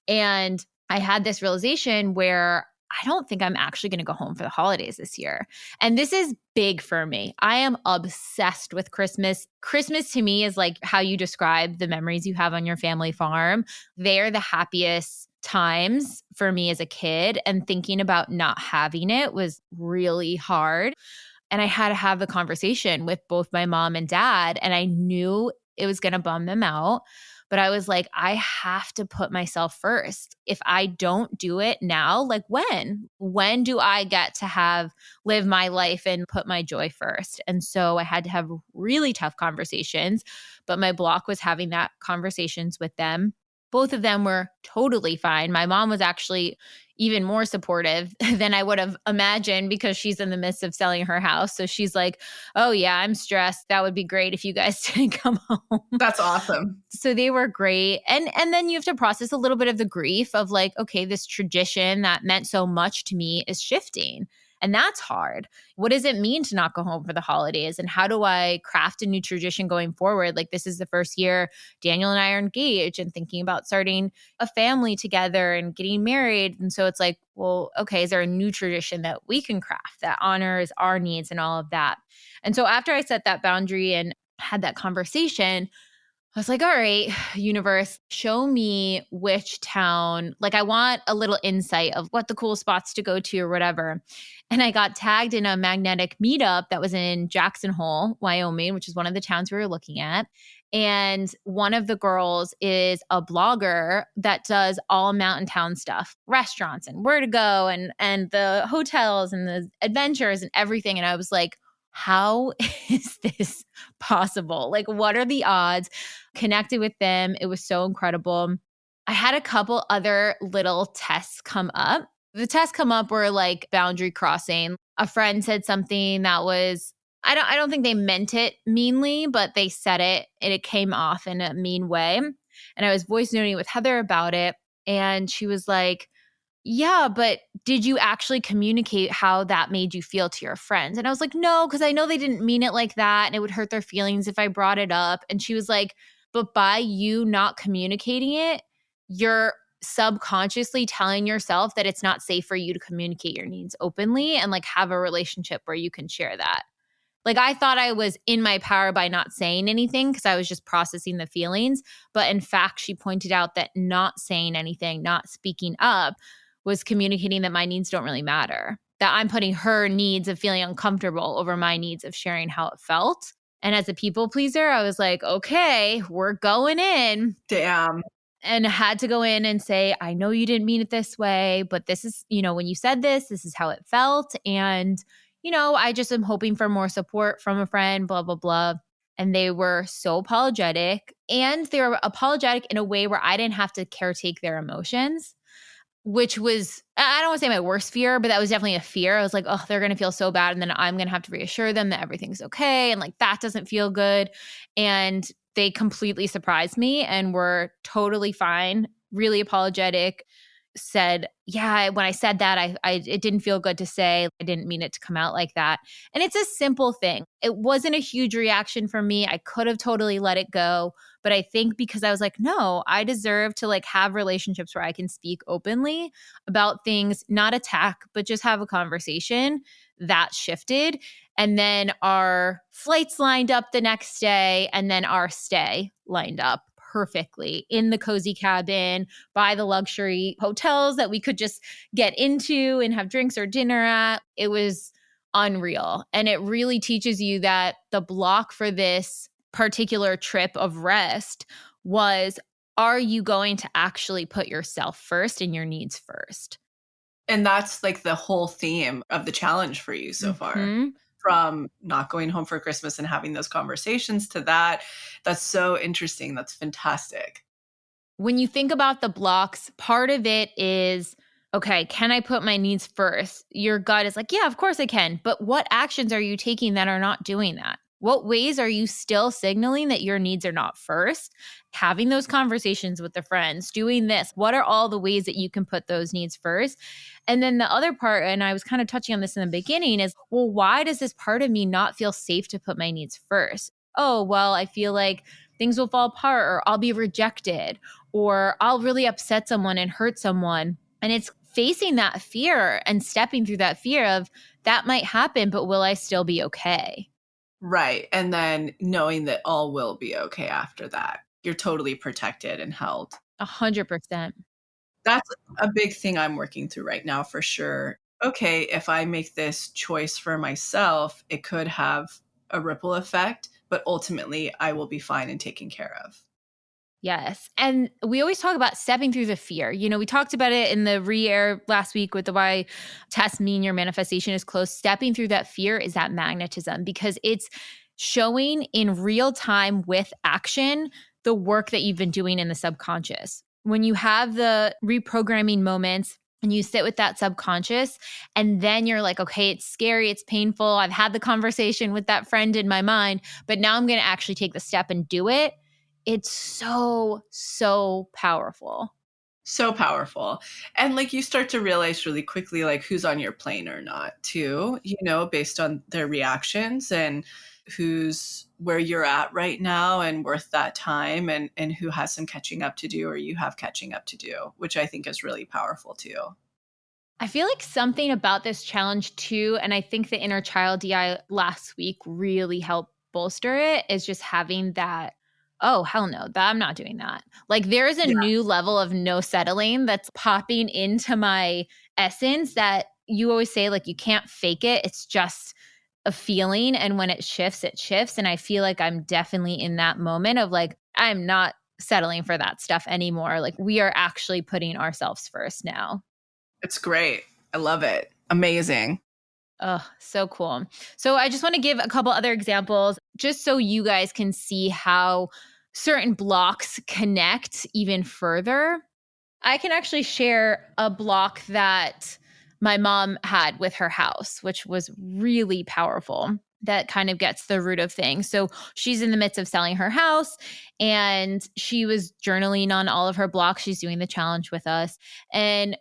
Speaker 1: And I had this realization where I don't think I'm actually going to go home for the holidays this year. And this is big for me. I am obsessed with Christmas. Christmas to me is like how you describe the memories you have on your family farm. They're the happiest times for me as a kid. And thinking about not having it was really hard. And I had to have the conversation with both my mom and dad. And I knew it was going to bum them out. But I was like, I have to put myself first. If I don't do it now, like when? When do I get to live my life and put my joy first? And so I had to have really tough conversations, but my block was having that conversations with them. Both of them were totally fine. My mom was actually even more supportive than I would have imagined because she's in the midst of selling her house. So she's like, oh yeah, I'm stressed. That would be great if you guys didn't come home.
Speaker 3: That's awesome.
Speaker 1: So they were great. And then you have to process a little bit of the grief of like, okay, this tradition that meant so much to me is shifting. And that's hard. What does it mean to not go home for the holidays? And how do I craft a new tradition going forward? Like this is the first year Daniel and I are engaged and thinking about starting a family together and getting married. And so it's like, well, okay, is there a new tradition that we can craft that honors our needs and all of that? And so after I set that boundary and had that conversation, I was like, all right, universe, show me which town. Like, I want a little insight of what the cool spots to go to or whatever. And I got tagged in a magnetic meetup that was in Jackson Hole, Wyoming, which is one of the towns we were looking at. And one of the girls is a blogger that does all mountain town stuff, restaurants and where to go and the hotels and the adventures and everything. And I was like, how is this possible? Like, what are the odds? Connected with them. It was so incredible. I had a couple other little tests come up. The tests come up were like boundary crossing. A friend said something that was, I don't think they meant it meanly, but they said it and it came off in a mean way. And I was voice noting with Heather about it. And she was like, yeah, but did you actually communicate how that made you feel to your friends? And I was like, no, because I know they didn't mean it like that. And it would hurt their feelings if I brought it up. And she was like, but by you not communicating it, you're subconsciously telling yourself that it's not safe for you to communicate your needs openly and like have a relationship where you can share that. Like I thought I was in my power by not saying anything because I was just processing the feelings. But in fact, she pointed out that not saying anything, not speaking up was communicating that my needs don't really matter, that I'm putting her needs of feeling uncomfortable over my needs of sharing how it felt. And as a people pleaser, I was like, okay, we're going in.
Speaker 3: Damn.
Speaker 1: And had to go in and say, I know you didn't mean it this way, but this is, when you said this is how it felt. And, I just am hoping for more support from a friend, blah, blah, blah. And they were so apologetic. And they were apologetic in a way where I didn't have to caretake their emotions, which was, I don't want to say my worst fear, but that was definitely a fear. I was like, oh, they're going to feel so bad. And then I'm going to have to reassure them that everything's okay. And like, that doesn't feel good. And they completely surprised me and were totally fine, really apologetic, said, yeah, when I said that, it didn't feel good to say. I didn't mean it to come out like that. And it's a simple thing. It wasn't a huge reaction for me. I could have totally let it go. But I think because I was like, no, I deserve to like have relationships where I can speak openly about things, not attack, but just have a conversation, that shifted. And then our flights lined up the next day, and then our stay lined up perfectly in the cozy cabin by the luxury hotels that we could just get into and have drinks or dinner at. It was unreal. And it really teaches you that the block for this particular trip of rest was, are you going to actually put yourself first and your needs first?
Speaker 3: And that's like the whole theme of the challenge for you so far. From not going home for Christmas and having those conversations to that. That's so interesting. That's fantastic.
Speaker 1: When you think about the blocks, part of it is, okay, can I put my needs first? Your gut is like, yeah, of course I can. But what actions are you taking that are not doing that? What ways are you still signaling that your needs are not first? Having those conversations with the friends, doing this. What are all the ways that you can put those needs first? And then the other part, and I was kind of touching on this in the beginning, is well, why does this part of me not feel safe to put my needs first? Oh, well, I feel like things will fall apart, or I'll be rejected, or I'll really upset someone and hurt someone. And it's facing that fear and stepping through that fear of that might happen, but will I still be okay?
Speaker 3: Right. And then knowing that all will be okay after that. You're totally protected and held.
Speaker 1: 100%.
Speaker 3: That's a big thing I'm working through right now for sure. Okay, if I make this choice for myself, it could have a ripple effect, but ultimately I will be fine and taken care of.
Speaker 1: Yes. And we always talk about stepping through the fear. We talked about it in the re-air last week with the why tests mean your manifestation is close. Stepping through that fear is that magnetism because it's showing in real time with action the work that you've been doing in the subconscious. When you have the reprogramming moments and you sit with that subconscious, and then you're like, okay, it's scary, it's painful. I've had the conversation with that friend in my mind, but now I'm going to actually take the step and do it. It's so, so powerful.
Speaker 3: So powerful. And like you start to realize really quickly like who's on your plane or not too, based on their reactions and who's where you're at right now and worth that time and who has some catching up to do or you have catching up to do, which I think is really powerful too.
Speaker 1: I feel like something about this challenge too, and I think the inner child DI last week really helped bolster it, is just having that, oh, hell no, I'm not doing that. Like there is a
Speaker 3: Yeah.
Speaker 1: new level of no settling that's popping into my essence that you always say, like, you can't fake it. It's just a feeling. And when it shifts, it shifts. And I feel like I'm definitely in that moment of like, I'm not settling for that stuff anymore. Like we are actually putting ourselves first now.
Speaker 3: It's great. I love it. Amazing.
Speaker 1: Oh, so cool. So I just want to give a couple other examples just so you guys can see how certain blocks connect even further. I can actually share a block that my mom had with her house, which was really powerful. That kind of gets the root of things. So she's in the midst of selling her house and she was journaling on all of her blocks. She's doing the challenge with us. And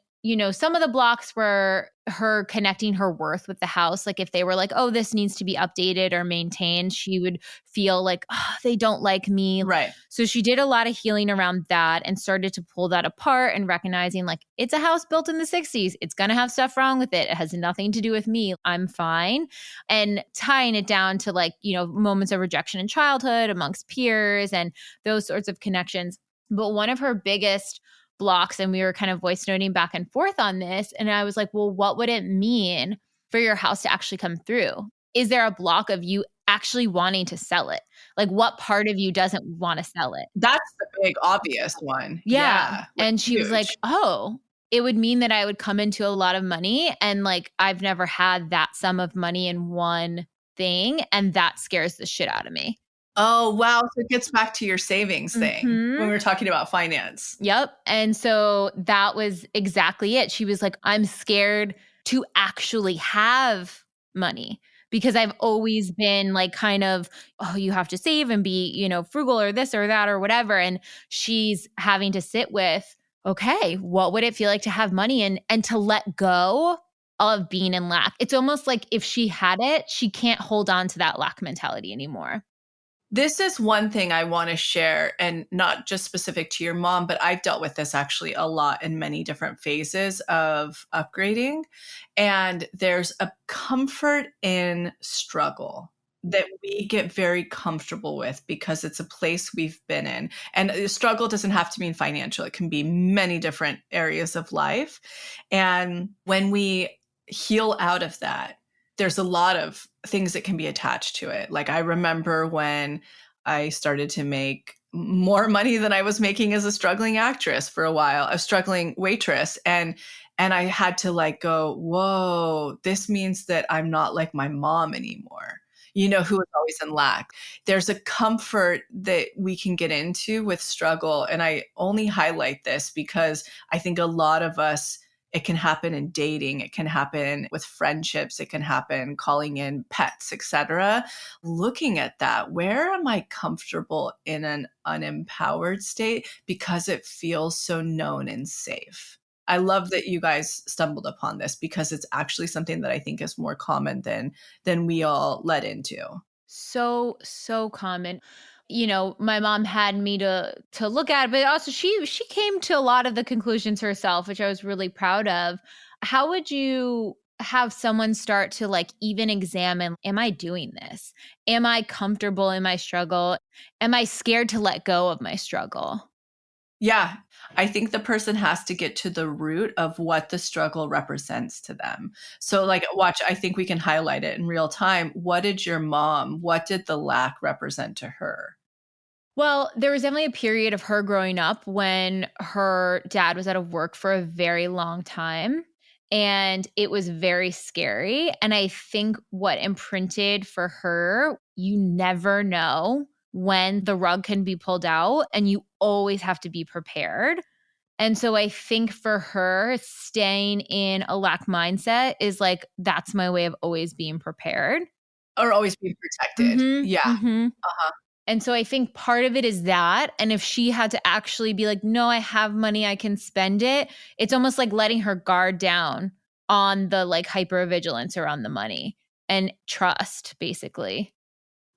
Speaker 1: some of the blocks were her connecting her worth with the house. Like if they were like, oh, this needs to be updated or maintained, she would feel like, oh, they don't like me.
Speaker 3: Right.
Speaker 1: So she did a lot of healing around that and started to pull that apart and recognizing like, it's a house built in the 60s. It's going to have stuff wrong with it. It has nothing to do with me. I'm fine. And tying it down to like, moments of rejection in childhood amongst peers and those sorts of connections. But one of her biggest blocks, and we were kind of voice noting back and forth on this. And I was like, well, what would it mean for your house to actually come through? Is there a block of you actually wanting to sell it? Like what part of you doesn't want to sell it?
Speaker 3: That's the big obvious one.
Speaker 1: Yeah.
Speaker 3: Like,
Speaker 1: And she was like,
Speaker 3: huge.
Speaker 1: oh, it would mean that I would come into a lot of money. And like, I've never had that sum of money in one thing. And that scares the shit out of me.
Speaker 3: Oh, wow. So it gets back to your savings thing when we were talking about finance.
Speaker 1: Yep. And so that was exactly it. She was like, I'm scared to actually have money because I've always been like kind of, oh, you have to save and be, frugal or this or that or whatever. And she's having to sit with, okay, what would it feel like to have money and to let go of being in lack? It's almost like if she had it, she can't hold on to that lack mentality anymore.
Speaker 3: This is one thing I want to share, and not just specific to your mom, but I've dealt with this actually a lot in many different phases of upgrading. And there's a comfort in struggle that we get very comfortable with because it's a place we've been in. And struggle doesn't have to mean financial, it can be many different areas of life. And when we heal out of that, there's a lot of things that can be attached to it. Like I remember when I started to make more money than I was making as a struggling actress for a while, a struggling waitress. And I had to like go, whoa, this means that I'm not like my mom anymore, who was always in lack. There's a comfort that we can get into with struggle. And I only highlight this because I think a lot of us It can happen in dating. It can happen with friendships. It can happen calling in pets, etc. Looking at that, where am I comfortable in an unempowered state because it feels so known and safe? I love that you guys stumbled upon this because it's actually something that I think is more common than we all let into.
Speaker 1: So common. My mom had me to look at it, but also she came to a lot of the conclusions herself, which I was really proud of. How would you have someone start to like even examine, am I doing this? Am I comfortable in my struggle? Am I scared to let go of my struggle?
Speaker 3: Yeah, I think the person has to get to the root of what the struggle represents to them. So, like, watch, I think we can highlight it in real time. What did the lack represent to her?
Speaker 1: Well, there was definitely a period of her growing up when her dad was out of work for a very long time. And it was very scary. And I think what imprinted for her, you never know when the rug can be pulled out, and you always have to be prepared. And so I think for her, staying in a lack mindset is like, that's my way of always being prepared.
Speaker 3: Or always being protected.
Speaker 1: Hmm.
Speaker 3: Yeah.
Speaker 1: Hmm.
Speaker 3: Uh-huh.
Speaker 1: And so I think part of it is that. And if she had to actually be like, no, I have money, I can spend it, it's almost like letting her guard down on the like hypervigilance around the money and trust, basically.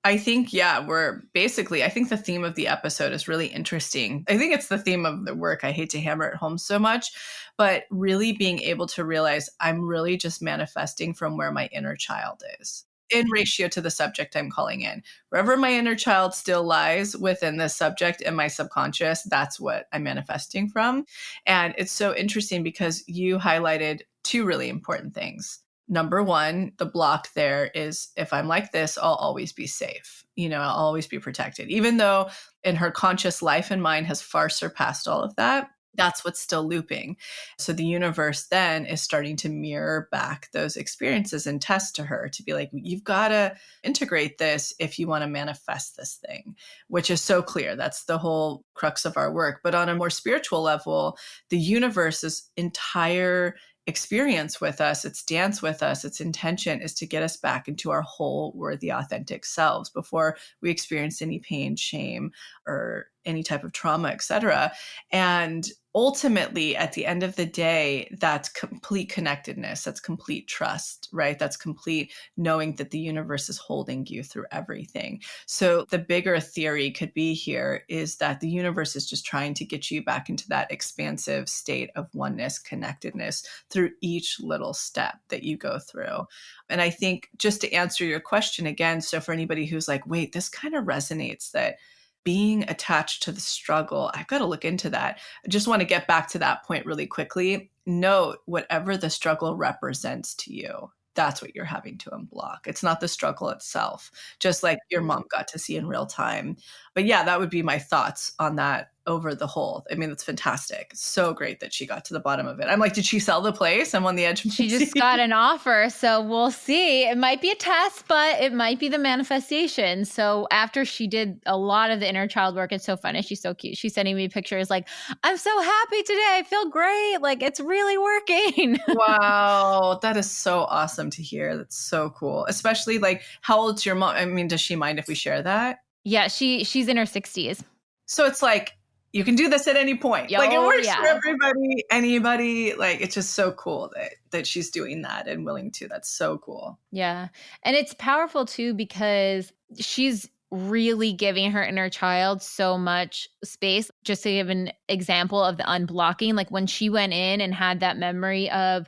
Speaker 3: I think, yeah, I think the theme of the episode is really interesting. I think it's the theme of the work. I hate to hammer it home so much, but really being able to realize I'm really just manifesting from where my inner child is in ratio to the subject I'm calling in. Wherever my inner child still lies within the subject and my subconscious, that's what I'm manifesting from. And it's so interesting because you highlighted two really important things. Number one, the block there is if I'm like this, I'll always be safe. I'll always be protected. Even though in her conscious life and mind has far surpassed all of that, that's what's still looping. So the universe then is starting to mirror back those experiences and test to her to be like, you've got to integrate this if you want to manifest this thing, which is so clear. That's the whole crux of our work. But on a more spiritual level, the universe's entire experience with us, its dance with us, its intention is to get us back into our whole, worthy, authentic selves before we experience any pain, shame, or any type of trauma, etc. And ultimately, at the end of the day, that's complete connectedness, that's complete trust, right? That's complete knowing that the universe is holding you through everything. So the bigger theory could be here is that the universe is just trying to get you back into that expansive state of oneness, connectedness through each little step that you go through. And I think just to answer your question again, so for anybody who's like, wait, this kind of resonates, that being attached to the struggle, I've got to look into that. I just want to get back to that point really quickly. Note whatever the struggle represents to you, that's what you're having to unblock. It's not the struggle itself, just like your mom got to see in real time. But yeah, that would be my thoughts on that over the whole. I mean, it's fantastic. So great that she got to the bottom of it. I'm like, did she sell the place? I'm on the edge of my
Speaker 1: She just
Speaker 3: seat.
Speaker 1: got an offer, so we'll see. It might be a test, but it might be the manifestation. So after she did a lot of the inner child work, it's so funny. She's so cute. She's sending me pictures like, I'm so happy today. I feel great. Like it's really working.
Speaker 3: Wow, that is so awesome to hear. That's so cool. Especially like, how old's your mom? I mean, does she mind if we share that?
Speaker 1: Yeah, she's in her 60s.
Speaker 3: So it's like you can do this at any point. Like it
Speaker 1: Oh,
Speaker 3: works for
Speaker 1: yeah.
Speaker 3: everybody, anybody. Like it's just so cool that she's doing that and willing to. That's so cool.
Speaker 1: Yeah. And it's powerful too because she's really giving her inner child so much space. Just to give an example of the unblocking, like when she went in and had that memory of,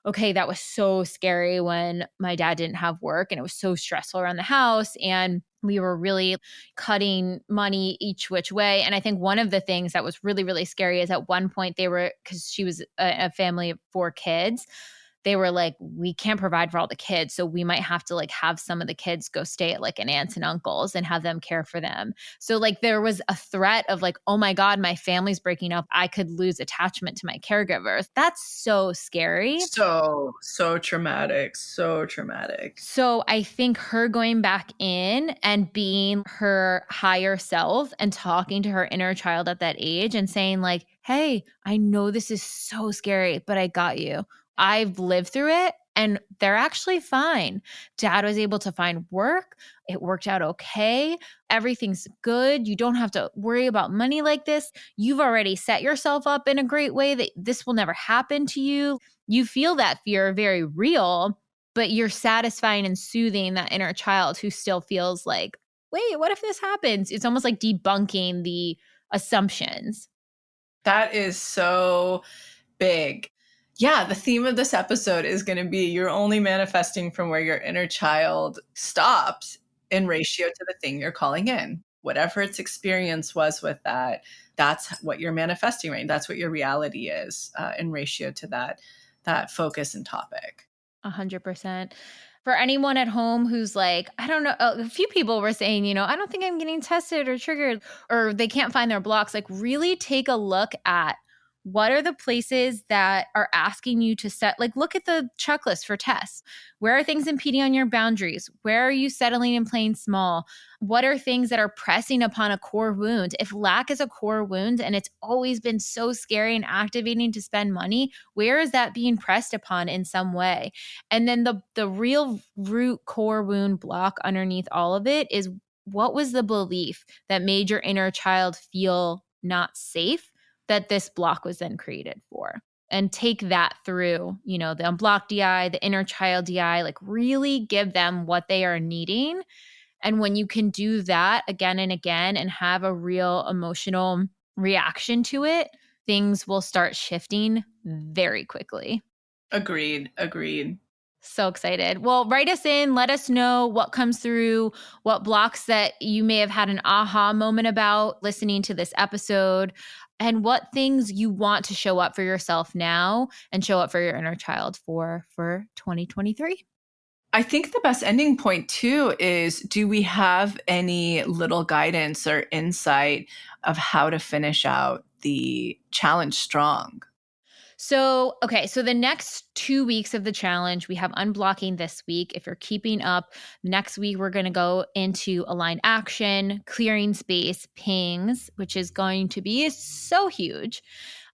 Speaker 1: okay, that was so scary when my dad didn't have work and it was so stressful around the house. And we were really cutting money each which way. And I think one of the things that was really, really scary is at one point they were, because she was a family of 4 kids, they were like, we can't provide for all the kids. So we might have to like have some of the kids go stay at like an aunt's and uncle's and have them care for them. So like there was a threat of like, oh my God, my family's breaking up. I could lose attachment to my caregivers. That's so scary.
Speaker 3: So traumatic. So traumatic.
Speaker 1: So I think her going back in and being her higher self and talking to her inner child at that age and saying like, hey, I know this is so scary, but I got you. I've lived through it and they're actually fine. Dad was able to find work. It worked out okay. Everything's good. You don't have to worry about money like this. You've already set yourself up in a great way that this will never happen to you. You feel that fear very real, but you're satisfying and soothing that inner child who still feels like, wait, what if this happens? It's almost like debunking the assumptions.
Speaker 3: That is so big. Yeah, the theme of this episode is going to be you're only manifesting from where your inner child stops in ratio to the thing you're calling in. Whatever its experience was with that, that's what you're manifesting, right? That's what your reality is in ratio to that focus and topic.
Speaker 1: 100%. For anyone at home who's like, I don't know, a few people were saying, I don't think I'm getting tested or triggered, or they can't find their blocks. Like, really take a look at what are the places that are asking you to set, like, look at the checklist for tests. Where are things impeding on your boundaries? Where are you settling and playing small? What are things that are pressing upon a core wound? If lack is a core wound and it's always been so scary and activating to spend money, where is that being pressed upon in some way? And then the real root core wound block underneath all of it is, what was the belief that made your inner child feel not safe that this block was then created for? And take that through, the unblocked DI, the inner child DI, like really give them what they are needing. And when you can do that again and again and have a real emotional reaction to it, things will start shifting very quickly.
Speaker 3: Agreed.
Speaker 1: So excited. Well, write us in. Let us know what comes through, what blocks that you may have had an aha moment about listening to this episode, and what things you want to show up for yourself now and show up for your inner child for 2023.
Speaker 3: I think the best ending point too is, do we have any little guidance or insight of how to finish out the challenge strong?
Speaker 1: So the next 2 weeks of the challenge, we have unblocking this week. If you're keeping up, next week we're going to go into aligned action, clearing space, pings, which is going to be so huge.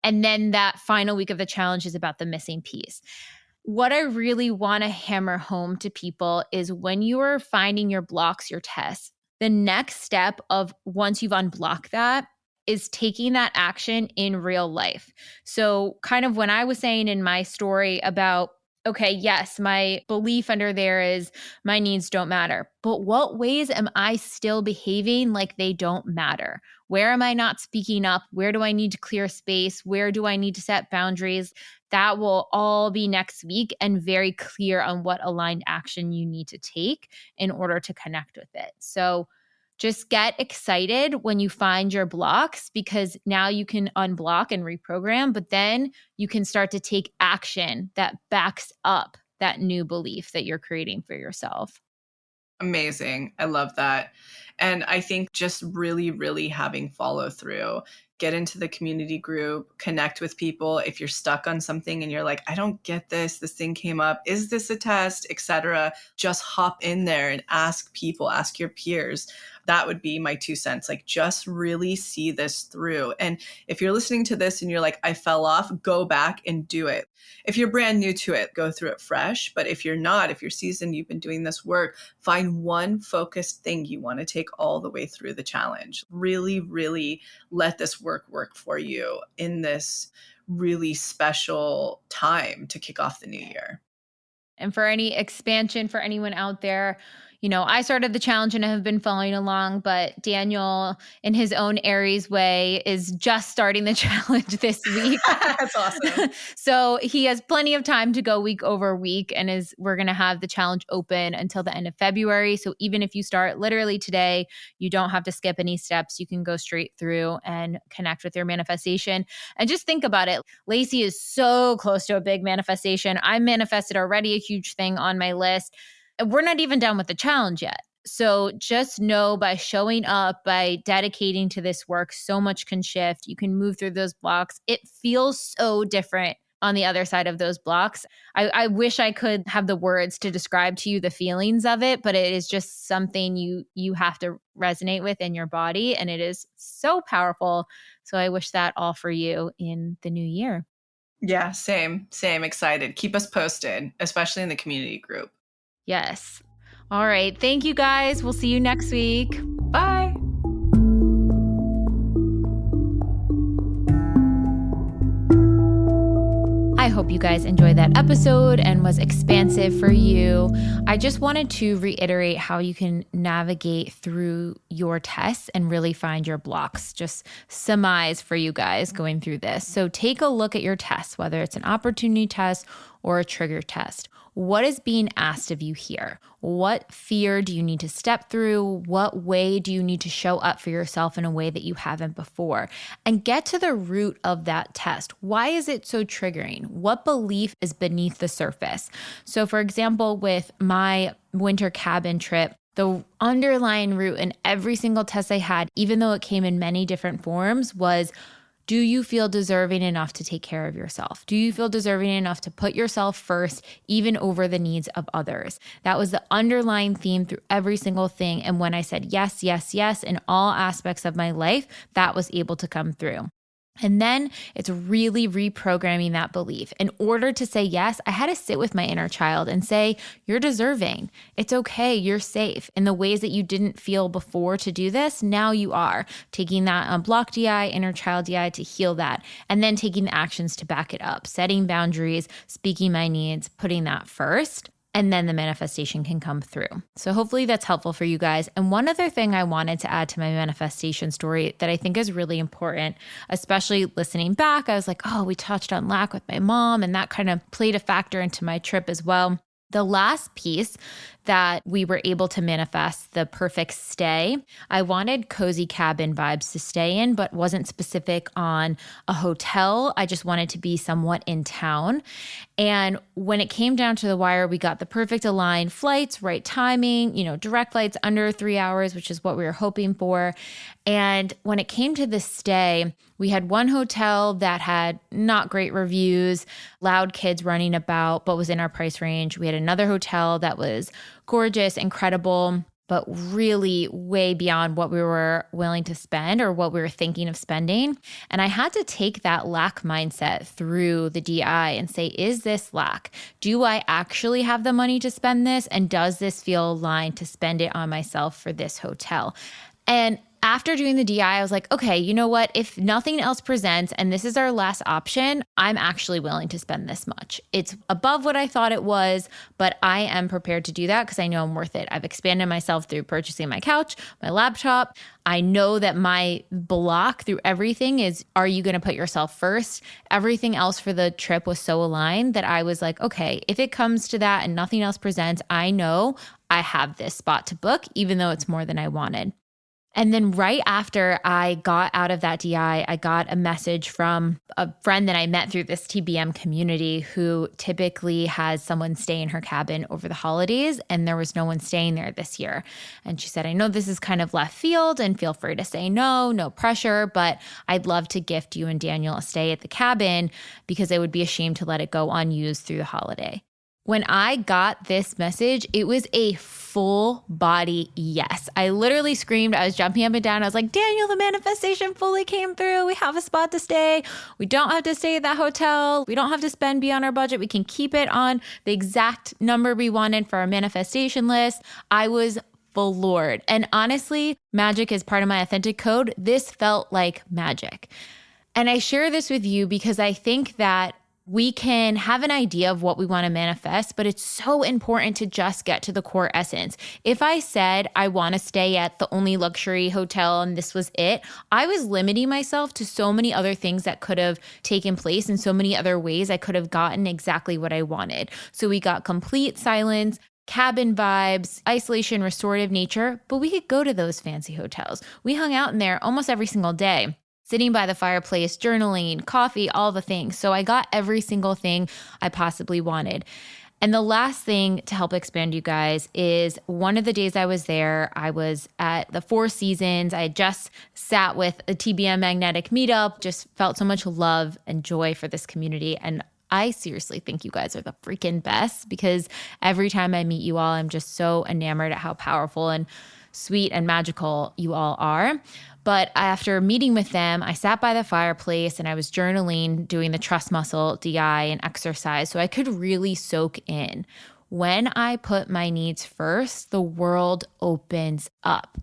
Speaker 1: And then that final week of the challenge is about the missing piece. What I really want to hammer home to people is when you are finding your blocks, your tests, the next step of once you've unblocked that is taking that action in real life. So kind of when I was saying in my story about, okay, yes, my belief under there is my needs don't matter, but what ways am I still behaving like they don't matter? Where am I not speaking up? Where do I need to clear space? Where do I need to set boundaries? That will all be next week and very clear on what aligned action you need to take in order to connect with it. So just get excited when you find your blocks, because now you can unblock and reprogram, but then you can start to take action that backs up that new belief that you're creating for yourself.
Speaker 3: Amazing. I love that. And I think just really, really having follow through, get into the community group, connect with people. If you're stuck on something and you're like, I don't get this thing came up, is this a test, etc., just hop in there and ask people, ask your peers. That would be my 2 cents. Like, just really see this through. And if you're listening to this and you're like, I fell off, go back and do it. If you're brand new to it, go through it fresh. But if you're not, if you're seasoned, you've been doing this work, find one focused thing you want to take all the way through the challenge. Really, really let this work for you in this really special time to kick off the new year.
Speaker 1: And for any expansion for anyone out there, I started the challenge and have been following along, but Daniel, in his own Aries way, is just starting the challenge this week.
Speaker 3: That's awesome.
Speaker 1: So he has plenty of time to go week over week, and we're going to have the challenge open until the end of February. So even if you start literally today, you don't have to skip any steps. You can go straight through and connect with your manifestation. And just think about it. Lacy is so close to a big manifestation. I manifested already a huge thing on my list. We're not even done with the challenge yet. So just know by showing up, by dedicating to this work, so much can shift. You can move through those blocks. It feels so different on the other side of those blocks. I wish I could have the words to describe to you the feelings of it, but it is just something you have to resonate with in your body, and it is so powerful. So I wish that all for you in the new year.
Speaker 3: Yeah, same. Excited. Keep us posted, especially in the community group.
Speaker 1: Yes. All right. Thank you, guys. We'll see you next week.
Speaker 3: Bye.
Speaker 1: I hope you guys enjoyed that episode and was expansive for you. I just wanted to reiterate how you can navigate through your tests and really find your blocks. Just surmise for you guys going through this. So take a look at your tests, whether it's an opportunity test or a trigger test. What is being asked of you here? What fear do you need to step through? What way do you need to show up for yourself in a way that you haven't before? And get to the root of that test. Why is it so triggering? What belief is beneath the surface? So for example, with my winter cabin trip, the underlying root in every single test I had, even though it came in many different forms, was, do you feel deserving enough to take care of yourself? Do you feel deserving enough to put yourself first, even over the needs of others? That was the underlying theme through every single thing. And when I said yes, yes, yes, in all aspects of my life, that was able to come through. And then it's really reprogramming that belief. In order to say yes, I had to sit with my inner child and say, you're deserving. It's okay. You're safe. In the ways that you didn't feel before to do this, now you are. Taking that unblock DI, inner child DI to heal that, and then taking the actions to back it up, setting boundaries, speaking my needs, putting that first. And then the manifestation can come through. So hopefully that's helpful for you guys. And one other thing I wanted to add to my manifestation story that I think is really important, especially listening back, I was like, oh, we touched on lack with my mom, and that kind of played a factor into my trip as well. The last piece that we were able to manifest, the perfect stay, I wanted cozy cabin vibes to stay in, but wasn't specific on a hotel. I just wanted to be somewhat in town. And when it came down to the wire, we got the perfect aligned flights, right timing, direct flights under 3 hours, which is what we were hoping for. And when it came to the stay, we had one hotel that had not great reviews, loud kids running about, but was in our price range. We had another hotel that was gorgeous, incredible, but really way beyond what we were willing to spend or what we were thinking of spending. And I had to take that lack mindset through the DI and say, is this lack? Do I actually have the money to spend this? And does this feel aligned to spend it on myself for this hotel? And after doing the DI, I was like, okay, you know what? If nothing else presents and this is our last option, I'm actually willing to spend this much. It's above what I thought it was, but I am prepared to do that because I know I'm worth it. I've expanded myself through purchasing my couch, my laptop. I know that my block through everything is, are you going to put yourself first? Everything else for the trip was so aligned that I was like, okay, if it comes to that and nothing else presents, I know I have this spot to book, even though it's more than I wanted. And then right after I got out of that DI, I got a message from a friend that I met through this TBM community who typically has someone stay in her cabin over the holidays, and there was no one staying there this year. And she said, I know this is kind of left field and feel free to say no pressure, but I'd love to gift you and Daniel a stay at the cabin because it would be a shame to let it go unused through the holiday. When I got this message, it was a full body yes. I literally screamed. I was jumping up and down. I was like, Daniel, the manifestation fully came through. We have a spot to stay. We don't have to stay at that hotel. We don't have to spend beyond our budget. We can keep it on the exact number we wanted for our manifestation list. I was floored. And honestly, magic is part of my authentic code. This felt like magic. And I share this with you because I think that We can have an idea of what we want to manifest, but it's so important to just get to the core essence. If I said I want to stay at the only luxury hotel and this was it, I was limiting myself to so many other things that could have taken place and so many other ways I could have gotten exactly what I wanted. So we got complete silence, cabin vibes, isolation, restorative nature, but we could go to those fancy hotels. We hung out in there almost every single day, sitting by the fireplace, journaling, coffee, all the things. So I got every single thing I possibly wanted. And the last thing to help expand you guys is one of the days I was there, I was at the Four Seasons. I had just sat with a TBM Magnetic meetup, just felt so much love and joy for this community. And I seriously think you guys are the freaking best, because every time I meet you all, I'm just so enamored at how powerful and sweet and magical you all are. But after meeting with them, I sat by the fireplace and I was journaling, doing the trust muscle, DI, and exercise, so I could really soak in. When I put my needs first, the world opens up.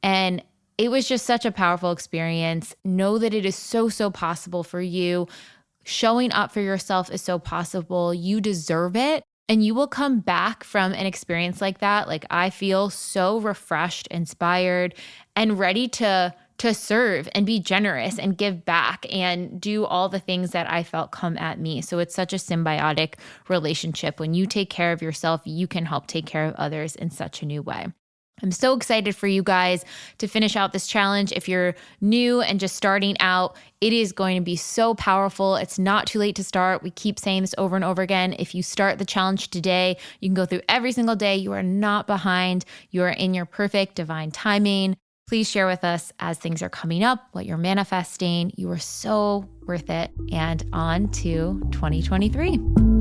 Speaker 1: And it was just such a powerful experience. Know that it is so, so possible for you. Showing up for yourself is so possible. You deserve it. And you will come back from an experience like that. Like, I feel so refreshed, inspired, and ready to serve and be generous and give back and do all the things that I felt come at me. So it's such a symbiotic relationship. When you take care of yourself, you can help take care of others in such a new way. I'm so excited for you guys to finish out this challenge. If you're new and just starting out, it is going to be so powerful. It's not too late to start. We keep saying this over and over again. If you start the challenge today, you can go through every single day. You are not behind. You are in your perfect divine timing. Please share with us as things are coming up, what you're manifesting. You are so worth it. And on to 2023.